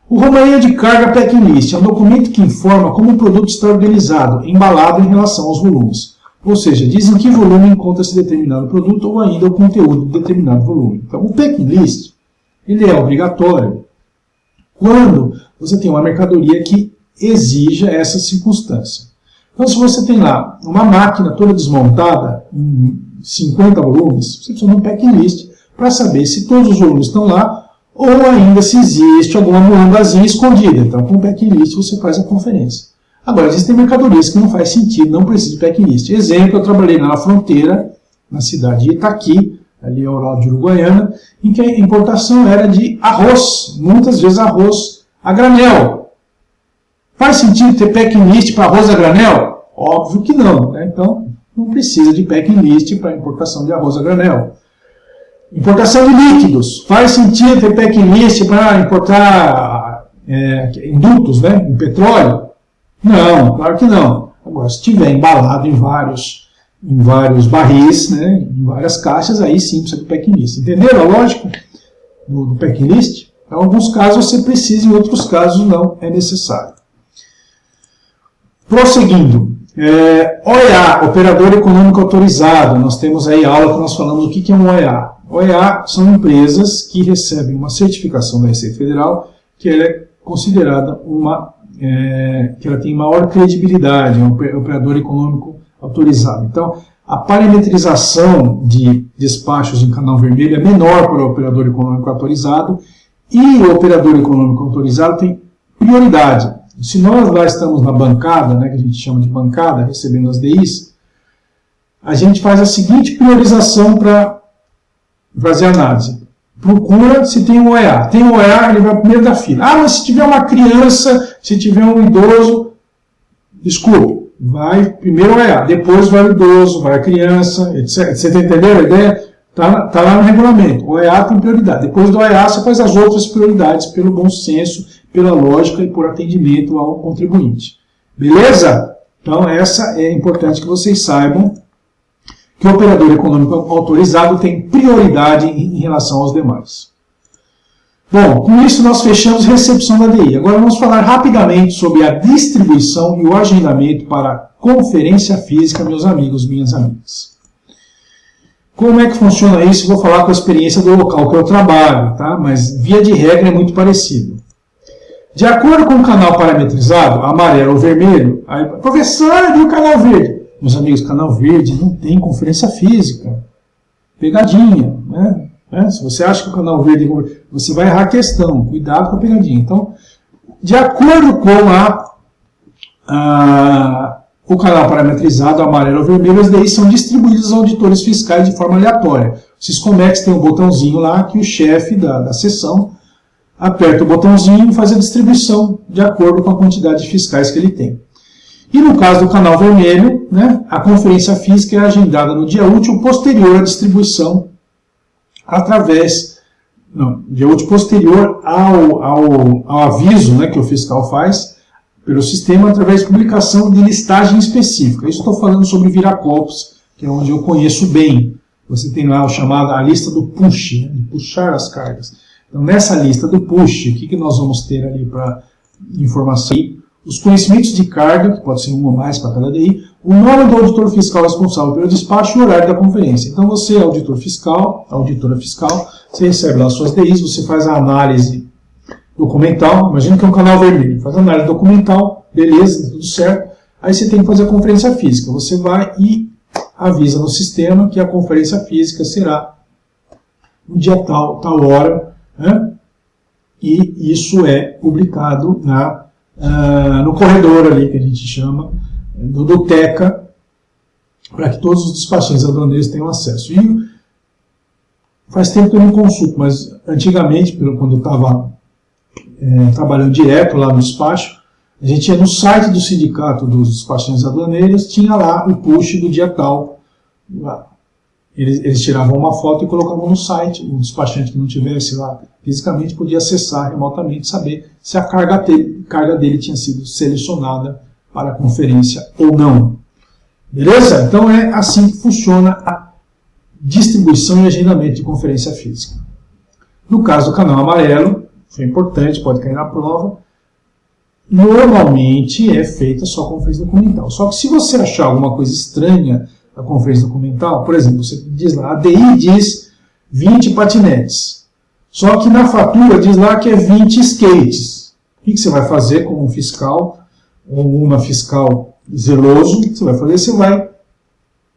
O romaneio de carga Packing List é um documento que informa como o produto está organizado, embalado em relação aos volumes. Ou seja, diz em que volume encontra-se determinado produto ou ainda o conteúdo de determinado volume. Então, o Packing List ele é obrigatório quando você tem uma mercadoria que exija essa circunstância. Então, se você tem lá uma máquina toda desmontada, em 50 volumes, você precisa de um Packing List para saber se todos os volumes estão lá ou ainda se existe alguma muambazinha escondida. Então, com o Packing List você faz a conferência. Agora, existem mercadorias que não faz sentido, não precisa de Packing List. Exemplo, eu trabalhei na fronteira, na cidade de Itaqui, ali ao lado de Uruguaiana, em que a importação era de arroz, muitas vezes arroz a granel. Faz sentido ter Packing List para arroz a granel? Óbvio que não. Né? Então, não precisa de Packing List para importação de arroz a granel. Importação de líquidos. Faz sentido ter Packing List para importar indutos, né, em petróleo? Não, claro que não. Agora, se estiver embalado em vários barris, né, em várias caixas, aí sim precisa de Packing List. Entenderam a lógica do Packing List? Em alguns casos você precisa, em outros casos não é necessário. Prosseguindo. OEA, Operador Econômico Autorizado. Nós temos aí a aula que nós falamos o que é um OEA. OEA são empresas que recebem uma certificação da Receita Federal que ela é considerada que ela tem maior credibilidade, um operador econômico autorizado. Então, a parametrização de despachos em canal vermelho é menor para o operador econômico autorizado e o operador econômico autorizado tem prioridade. Se nós lá estamos na bancada, né, que a gente chama de bancada, recebendo as DIs, a gente faz a seguinte priorização para fazer a análise. Procura se tem um OEA. Tem um OEA, ele vai primeiro da fila. Ah, mas se tiver uma criança, se tiver um idoso, desculpe, vai primeiro o OEA, depois vai o idoso, vai a criança, etc. Você entendeu a ideia? Está lá no regulamento. O OEA tem prioridade. Depois do OEA, você faz as outras prioridades pelo bom senso, pela lógica e por atendimento ao contribuinte. Beleza? Então, essa é importante que vocês saibam que o operador econômico autorizado tem prioridade em relação aos demais. Bom, com isso nós fechamos a recepção da DI. Agora vamos falar rapidamente sobre a distribuição e o agendamento para conferência física, meus amigos, minhas amigas. Como é que funciona isso? Vou falar com a experiência do local que eu trabalho, tá? Mas via de regra é muito parecido. De acordo com o canal parametrizado, amarelo ou vermelho, aí, professor, e o canal verde? Meus amigos, canal verde não tem conferência física. Pegadinha, né? Se você acha que o canal verde, você vai errar a questão. Cuidado com a pegadinha. Então, de acordo com o canal parametrizado, amarelo ou vermelho, as DIs são distribuídas aos auditores fiscais de forma aleatória. O Siscomex tem um botãozinho lá que o chefe da seção aperta o botãozinho e faz a distribuição de acordo com a quantidade de fiscais que ele tem. E no caso do canal vermelho, né, a conferência física é agendada no dia útil posterior à distribuição dia útil posterior ao aviso, né, que o fiscal faz pelo sistema através de publicação de listagem específica. Isso estou falando sobre Viracopos, que é onde eu conheço bem. Você tem lá a lista do push, né, de puxar as cargas. Então, nessa lista do push, o que nós vamos ter ali para informação? Os conhecimentos de carga, que pode ser um ou mais para cada DI, o nome do auditor fiscal responsável pelo despacho e o horário da conferência. Então, você é auditor fiscal, auditora fiscal, você recebe lá as suas DIs, você faz a análise documental, imagina que é um canal vermelho, faz a análise documental, beleza, tudo certo, aí você tem que fazer a conferência física. Você vai e avisa no sistema que a conferência física será no dia tal hora, né? E isso é publicado no corredor ali, que a gente chama, do TECA, para que todos os despachantes aduaneiros tenham acesso. E faz tempo que eu não consulto, mas antigamente, quando eu estava trabalhando direto lá no despacho, a gente ia no site do sindicato dos despachantes aduaneiros, tinha lá o push do dia tal. Eles tiravam uma foto e colocavam no site. O despachante que não tivesse lá fisicamente podia acessar remotamente, saber se a carga dele tinha sido selecionada para a conferência ou não. Beleza? Então é assim que funciona a distribuição e agendamento de conferência física. No caso do canal amarelo, isso é importante, pode cair na prova, normalmente é feita só a conferência documental. Só que se você achar alguma coisa estranha na conferência documental, por exemplo, você diz lá, a DI diz 20 patinetes, só que na fatura diz lá que é 20 skates. O que você vai fazer como um fiscal, ou uma fiscal zeloso? O que você vai fazer? Você vai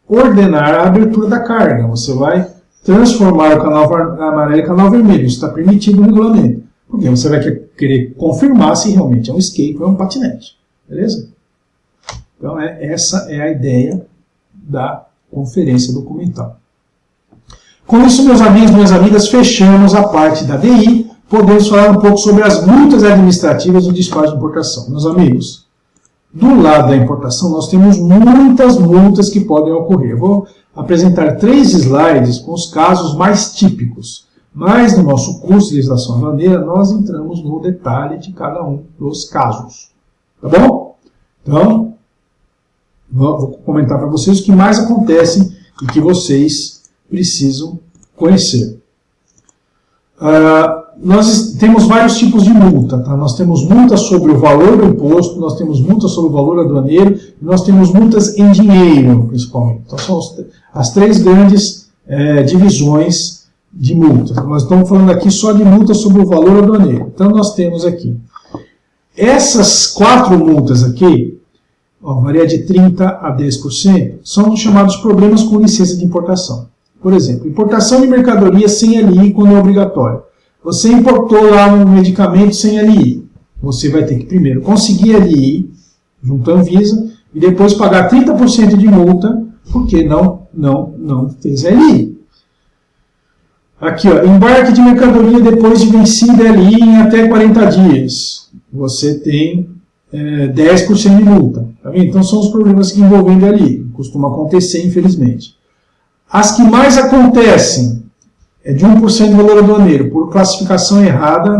ordenar a abertura da carga, você vai transformar o canal amarelo em canal vermelho. Isso está permitido no regulamento. Porque você vai querer confirmar se realmente é um skate ou é um patinete. Beleza? Então, essa é a ideia da conferência documental. Com isso, meus amigos e minhas amigas, fechamos a parte da DI. Podemos falar um pouco sobre as multas administrativas do despacho de importação. Meus amigos, do lado da importação, nós temos muitas multas que podem ocorrer. Eu vou apresentar 3 slides com os casos mais típicos. Mas no nosso curso de legislação aduaneira, nós entramos no detalhe de cada um dos casos. Tá bom? Então, vou comentar para vocês o que mais acontece e que vocês precisam conhecer. Nós temos vários tipos de multa. Tá? Nós temos multas sobre o valor do imposto, nós temos multas sobre o valor aduaneiro, e nós temos multas em dinheiro, principalmente. Então, são as 3 grandes divisões de multas. Nós estamos falando aqui só de multas sobre o valor aduaneiro. Então, nós temos aqui essas 4 multas aqui, varia de 30% a 10%, são os chamados problemas com licença de importação. Por exemplo, importação de mercadoria sem LI quando é obrigatório. Você importou lá um medicamento sem LI. Você vai ter que primeiro conseguir LI, junto à Anvisa, e depois pagar 30% de multa, porque não fez LI. Aqui, ó, embarque de mercadoria depois de vencida LI em até 40 dias. Você tem 10% de multa. Tá vendo? Então, são os problemas que envolvem LI. Costuma acontecer, infelizmente. As que mais acontecem é de 1% do valor aduaneiro, por classificação errada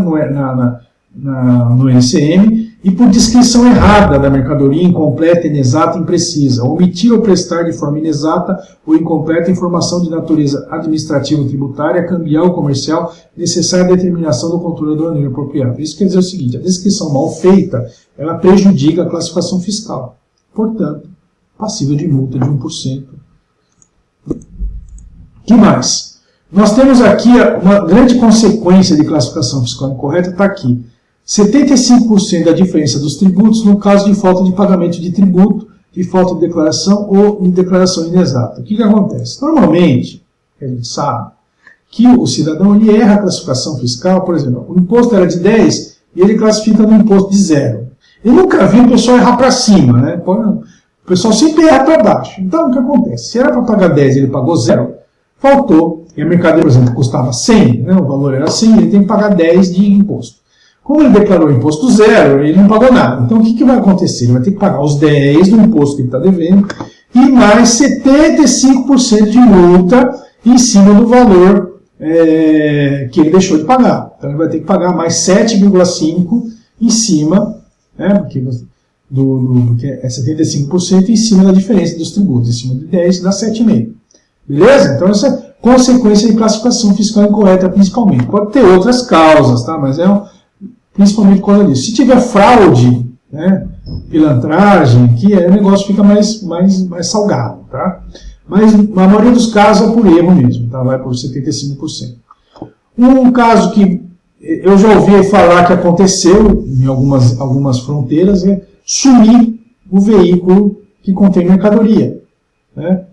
no NCM, e por descrição errada da mercadoria, incompleta, inexata e imprecisa, omitir ou prestar de forma inexata ou incompleta informação de natureza administrativa ou tributária, cambial ou comercial, necessária à determinação do controle aduaneiro apropriado. Isso quer dizer o seguinte: a descrição mal feita, ela prejudica a classificação fiscal. Portanto, passível de multa de 1%. O que mais? Nós temos aqui uma grande consequência de classificação fiscal incorreta, está aqui. 75% da diferença dos tributos no caso de falta de pagamento de tributo, de falta de declaração ou de declaração inexata. O que acontece? Normalmente, a gente sabe que o cidadão ele erra a classificação fiscal, por exemplo, o imposto era de 10 e ele classifica no imposto de 0. Eu nunca vi o pessoal errar para cima, né? O pessoal sempre erra para baixo. Então, o que acontece? Se era para pagar 10 e ele pagou 0, faltou, e a mercadoria, por exemplo, custava 100, né? O valor era 100, ele tem que pagar 10 de imposto. Como ele declarou imposto 0, ele não pagou nada. Então, o que vai acontecer? Ele vai ter que pagar os 10 do imposto que ele está devendo e mais 75% de multa em cima do valor que ele deixou de pagar. Então, ele vai ter que pagar mais 7,5% em cima, né, porque é 75% em cima da diferença dos tributos. Em cima de 10 dá 7,5%. Beleza? Então, essa é consequência de classificação fiscal incorreta, principalmente. Pode ter outras causas, tá? Mas principalmente por causa disso. Se tiver fraude, né, pilantragem, que o negócio fica mais salgado, tá? Mas na maioria dos casos é por erro mesmo, tá? Vai por 75%. Um caso que eu já ouvi falar que aconteceu em algumas fronteiras é sumir o veículo que contém mercadoria, né?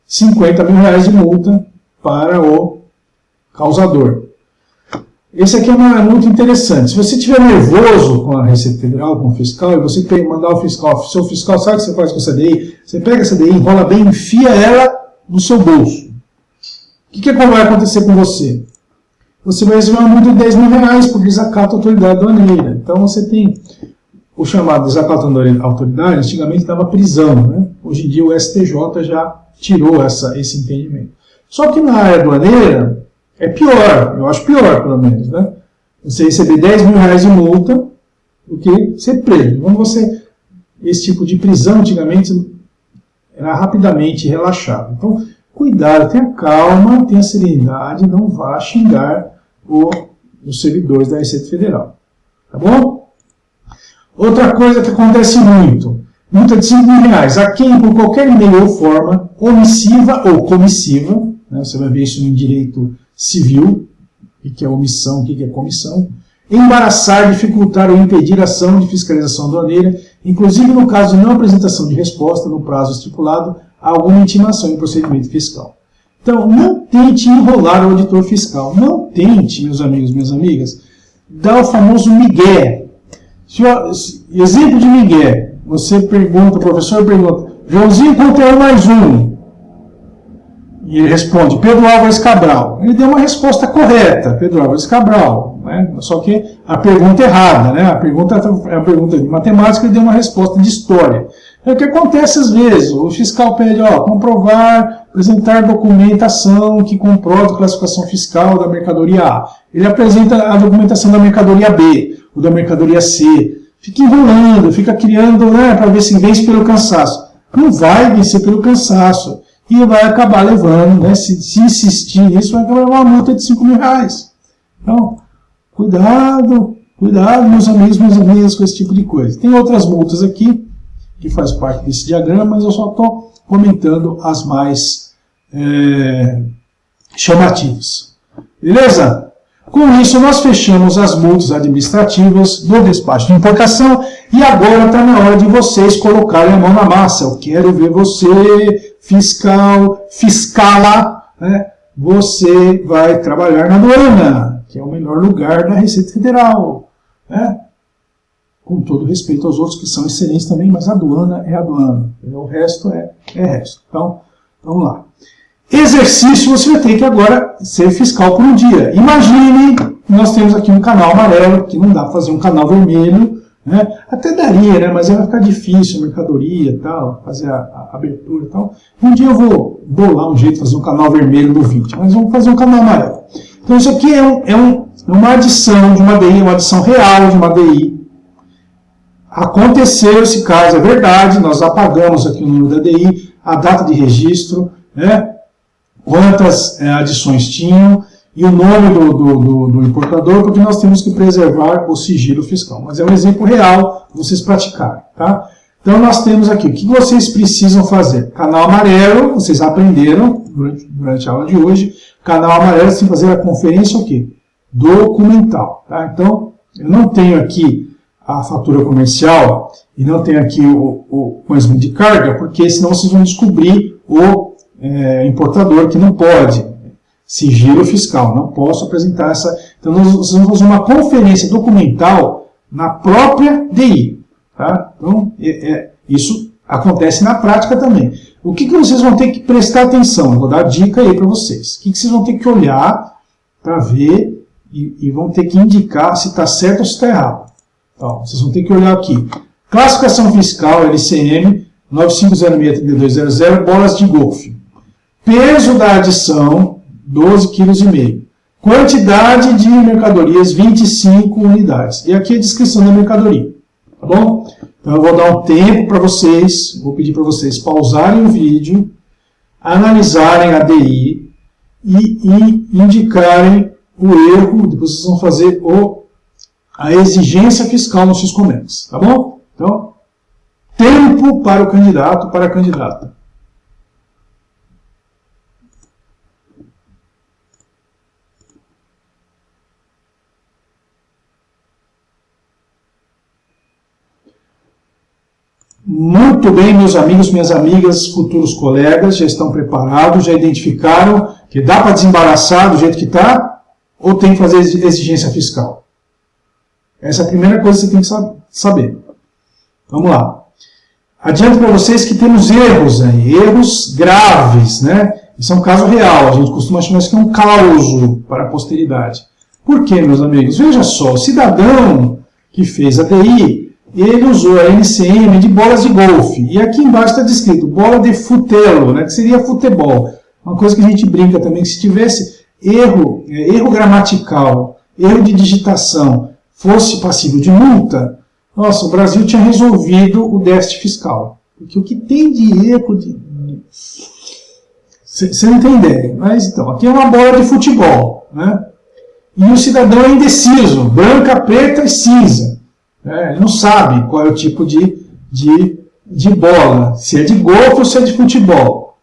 50 mil reais de multa para o causador. Esse aqui é muito interessante. Se você estiver nervoso com a Receita Federal, com o fiscal, e você tem que mandar o seu fiscal, sabe o que você faz com a CDI? Você pega a CDI, enrola bem, enfia ela no seu bolso. O que vai acontecer com você? Você vai receber uma multa de 10 mil reais por desacato à autoridade aduaneira. Então você tem o chamado desacato à autoridade, antigamente dava prisão, né? Hoje em dia o STJ já tirou esse entendimento. Só que na área aduaneira, é pior, eu acho pior, pelo menos, né? Você receber 10 mil reais de multa do que ser preso. Esse tipo de prisão, antigamente, era rapidamente relaxado. Então, cuidado, tenha calma, tenha serenidade, não vá xingar os servidores da Receita Federal. Tá bom? Outra coisa que acontece muito, multa de 5 mil reais a quem, por qualquer meio ou forma, omissiva ou comissiva, né? Você vai ver isso no direito civil, o que é omissão, o que é comissão, embaraçar, dificultar ou impedir a ação de fiscalização aduaneira, inclusive no caso de não apresentação de resposta no prazo estipulado a alguma intimação em procedimento fiscal. Então, não tente enrolar o auditor fiscal. Não tente, meus amigos, minhas amigas, dar o famoso migué. Exemplo de migué. Você pergunta, o professor pergunta, Joãozinho, quanto é 1 mais 1? E ele responde, Pedro Álvares Cabral. Ele deu uma resposta correta, Pedro Álvares Cabral, né? Só que a pergunta é errada, né? A pergunta é uma pergunta de matemática, ele deu uma resposta de história. É o que acontece às vezes, o fiscal pede, comprovar, apresentar documentação que comprove a classificação fiscal da mercadoria A. Ele apresenta a documentação da mercadoria B, ou da mercadoria C. Fica enrolando, fica criando, né, para ver se vence pelo cansaço. Não vai vencer pelo cansaço. E vai acabar levando, né, se insistir nisso, vai acabar uma multa de 5 mil reais. Então, cuidado, meus amigos, minhas amigas, com esse tipo de coisa. Tem outras multas aqui, que faz parte desse diagrama, mas eu só estou comentando as mais chamativas. Beleza? Com isso, nós fechamos as multas administrativas do despacho de importação e agora está na hora de vocês colocarem a mão na massa. Eu quero ver você, fiscala, né? Você vai trabalhar na aduana, que é o melhor lugar da Receita Federal, né? Com todo respeito aos outros que são excelentes também, mas a aduana é a aduana, o resto é resto. Então, vamos lá. Exercício, você vai ter que agora ser fiscal por um dia. Imagine, nós temos aqui um canal amarelo, que não dá para fazer um canal vermelho, né? Até daria, né? Mas vai ficar difícil, mercadoria e tal, fazer a abertura e tal. Um dia eu vou bolar um jeito de fazer um canal vermelho no vídeo, mas vamos fazer um canal amarelo. Então isso aqui é um uma adição de uma DI, uma adição real de uma DI. Aconteceu esse caso, é verdade, nós apagamos aqui o número da DI, a data de registro, né, quantas adições tinham e o nome do importador, porque nós temos que preservar o sigilo fiscal. Mas é um exemplo real para vocês praticarem. Tá? Então nós temos aqui, o que vocês precisam fazer? Canal amarelo, vocês aprenderam durante a aula de hoje, canal amarelo, você tem que fazer a conferência o quê? Documental. Tá? Então, eu não tenho aqui a fatura comercial e não tenho aqui o conhecimento de carga, porque senão vocês vão descobrir o importador que não pode. Sigilo fiscal, não posso apresentar essa. Então, vocês vão fazer uma conferência documental na própria DI. Tá? Então, isso acontece na prática também. O que vocês vão ter que prestar atenção? Eu vou dar a dica aí para vocês. O que vocês vão ter que olhar para ver e vão ter que indicar se está certo ou se está errado. Então, vocês vão ter que olhar aqui. Classificação fiscal, LCM, 9506-3200, bolas de golfe. Peso da adição, 12,5 kg. Quantidade de mercadorias, 25 unidades. E aqui a descrição da mercadoria. Tá bom? Então eu vou dar um tempo para vocês, vou pedir para vocês pausarem o vídeo, analisarem a DI e indicarem o erro, depois vocês vão fazer a exigência fiscal nos Siscomex. Tá bom? Então, tempo para o candidato, para a candidata. Muito bem, meus amigos, minhas amigas, futuros colegas, já estão preparados, já identificaram que dá para desembaraçar do jeito que está, ou tem que fazer exigência fiscal? Essa é a primeira coisa que você tem que saber. Vamos lá. Adianto para vocês que temos erros aí, erros graves, né? Isso é um caso real, a gente costuma chamar isso que é um causo para a posteridade. Por quê, meus amigos? Veja só, o cidadão que fez a DI, ele usou a NCM de bolas de golfe. E aqui embaixo está descrito bola de futelo, né, que seria futebol. Uma coisa que a gente brinca também, que se tivesse erro gramatical, erro de digitação, fosse passível de multa, nossa, o Brasil tinha resolvido o déficit fiscal. Porque o que tem de erro... Você não tem ideia. Mas então, aqui é uma bola de futebol, né? E o cidadão é indeciso, branca, preta e cinza. Ele não sabe qual é o tipo de bola, se é de golfe ou se é de futebol.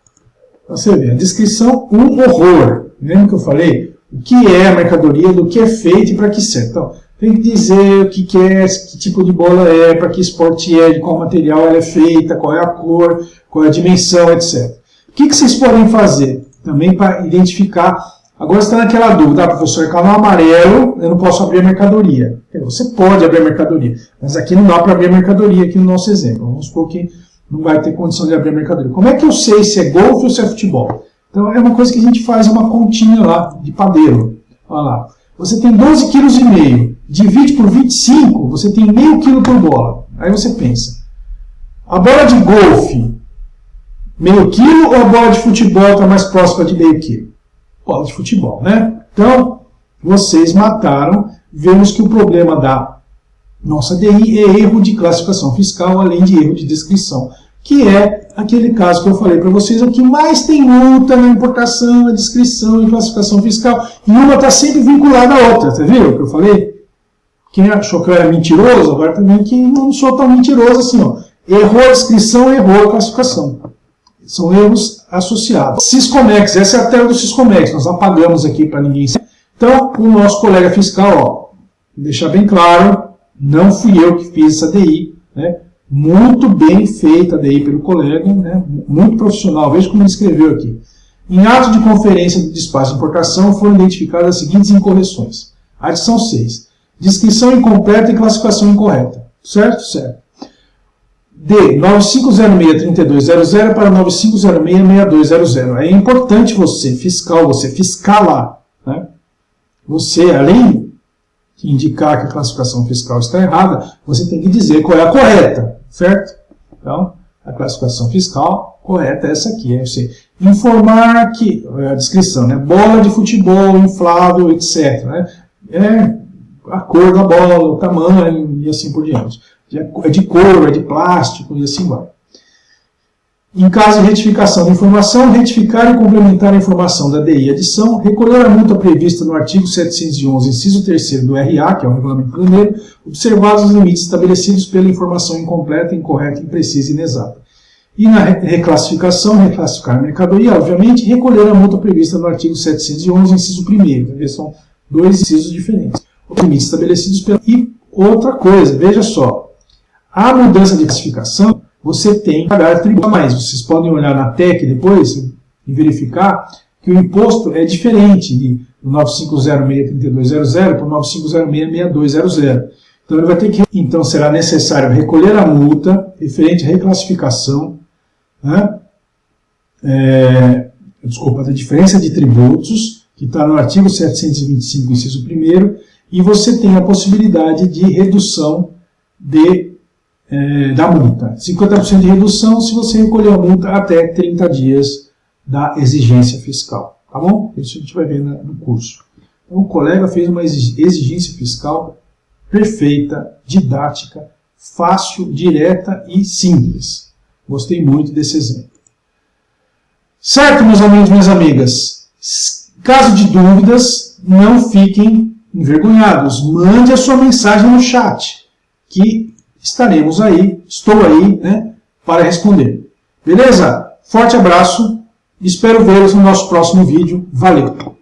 Você vê, a descrição, um horror. Lembra que eu falei? O que é a mercadoria, do que é feito e para que serve. Então, tem que dizer o que é, que tipo de bola é, para que esporte é, de qual material ela é feita, qual é a cor, qual é a dimensão, etc. O que vocês podem fazer também para identificar? Agora você está naquela dúvida, professor, canal amarelo, eu não posso abrir a mercadoria. Você pode abrir a mercadoria, mas aqui não dá para abrir a mercadoria, aqui no nosso exemplo. Vamos supor que não vai ter condição de abrir a mercadoria. Como é que eu sei se é golfe ou se é futebol? Então é uma coisa que a gente faz uma continha lá, de padeiro. Olha lá. Você tem 12,5 kg, divide por 25, você tem meio quilo por bola. Aí você pensa, a bola de golfe, meio quilo, ou a bola de futebol está mais próxima de meio quilo? Bola de futebol, né? Então, vocês mataram. Vemos que o problema da nossa DI é erro de classificação fiscal, além de erro de descrição, que é aquele caso que eu falei para vocês aqui, mais tem multa na importação, na descrição e classificação fiscal, e uma está sempre vinculada à outra, você viu o que eu falei? Quem achou que eu era mentiroso, agora também que não sou tão mentiroso assim, ó. Errou a descrição, errou a classificação. São erros associados. Siscomex, essa é a tela do Siscomex, nós apagamos aqui para ninguém. Então, o nosso colega fiscal, ó, deixar bem claro, não fui eu que fiz essa DI, né? Muito bem feita a DI pelo colega, né? Muito profissional, veja como ele escreveu aqui. Em ato de conferência do despacho de importação foram identificadas as seguintes incorreções. Adição 6. Descrição incompleta e classificação incorreta. Certo? Certo. D. 9506-3200 para 9506-6200. É importante você fiscalar, né? Você, além de indicar que a classificação fiscal está errada, você tem que dizer qual é a correta, certo? Então, a classificação fiscal correta é essa aqui. É você informar que, a descrição, né? Bola de futebol, inflável, etc. Né? a cor da bola, o tamanho e assim por diante. É de couro, é de plástico e assim vai. Em caso de retificação de informação, retificar e complementar a informação da DI adição, recolher a multa prevista no artigo 711, inciso 3º do RA, que é o Regulamento Aduaneiro, observados os limites estabelecidos pela informação incompleta, incorreta, imprecisa e inexata. E na reclassificação, reclassificar a mercadoria, obviamente, recolher a multa prevista no artigo 711, inciso 1º. São dois incisos diferentes. Os limites estabelecidos pela... E outra coisa, veja só, a mudança de classificação, você tem que pagar tributo a mais. Vocês podem olhar na TEC depois e verificar que o imposto é diferente do 950.632.00 para o 950.662.00. Então, ele vai ter que... Então, será necessário recolher a multa referente à reclassificação, né? Da diferença de tributos, que está no artigo 725, inciso 1º, e você tem a possibilidade de redução da multa. 50% de redução se você recolher a multa até 30 dias da exigência fiscal. Tá bom? Isso a gente vai ver no curso. Então, o colega fez uma exigência fiscal perfeita, didática, fácil, direta e simples. Gostei muito desse exemplo. Certo, meus amigos e minhas amigas? Caso de dúvidas, não fiquem envergonhados. Mande a sua mensagem no chat, que estaremos aí, estou aí, né, para responder. Beleza? Forte abraço, espero vê-los no nosso próximo vídeo. Valeu!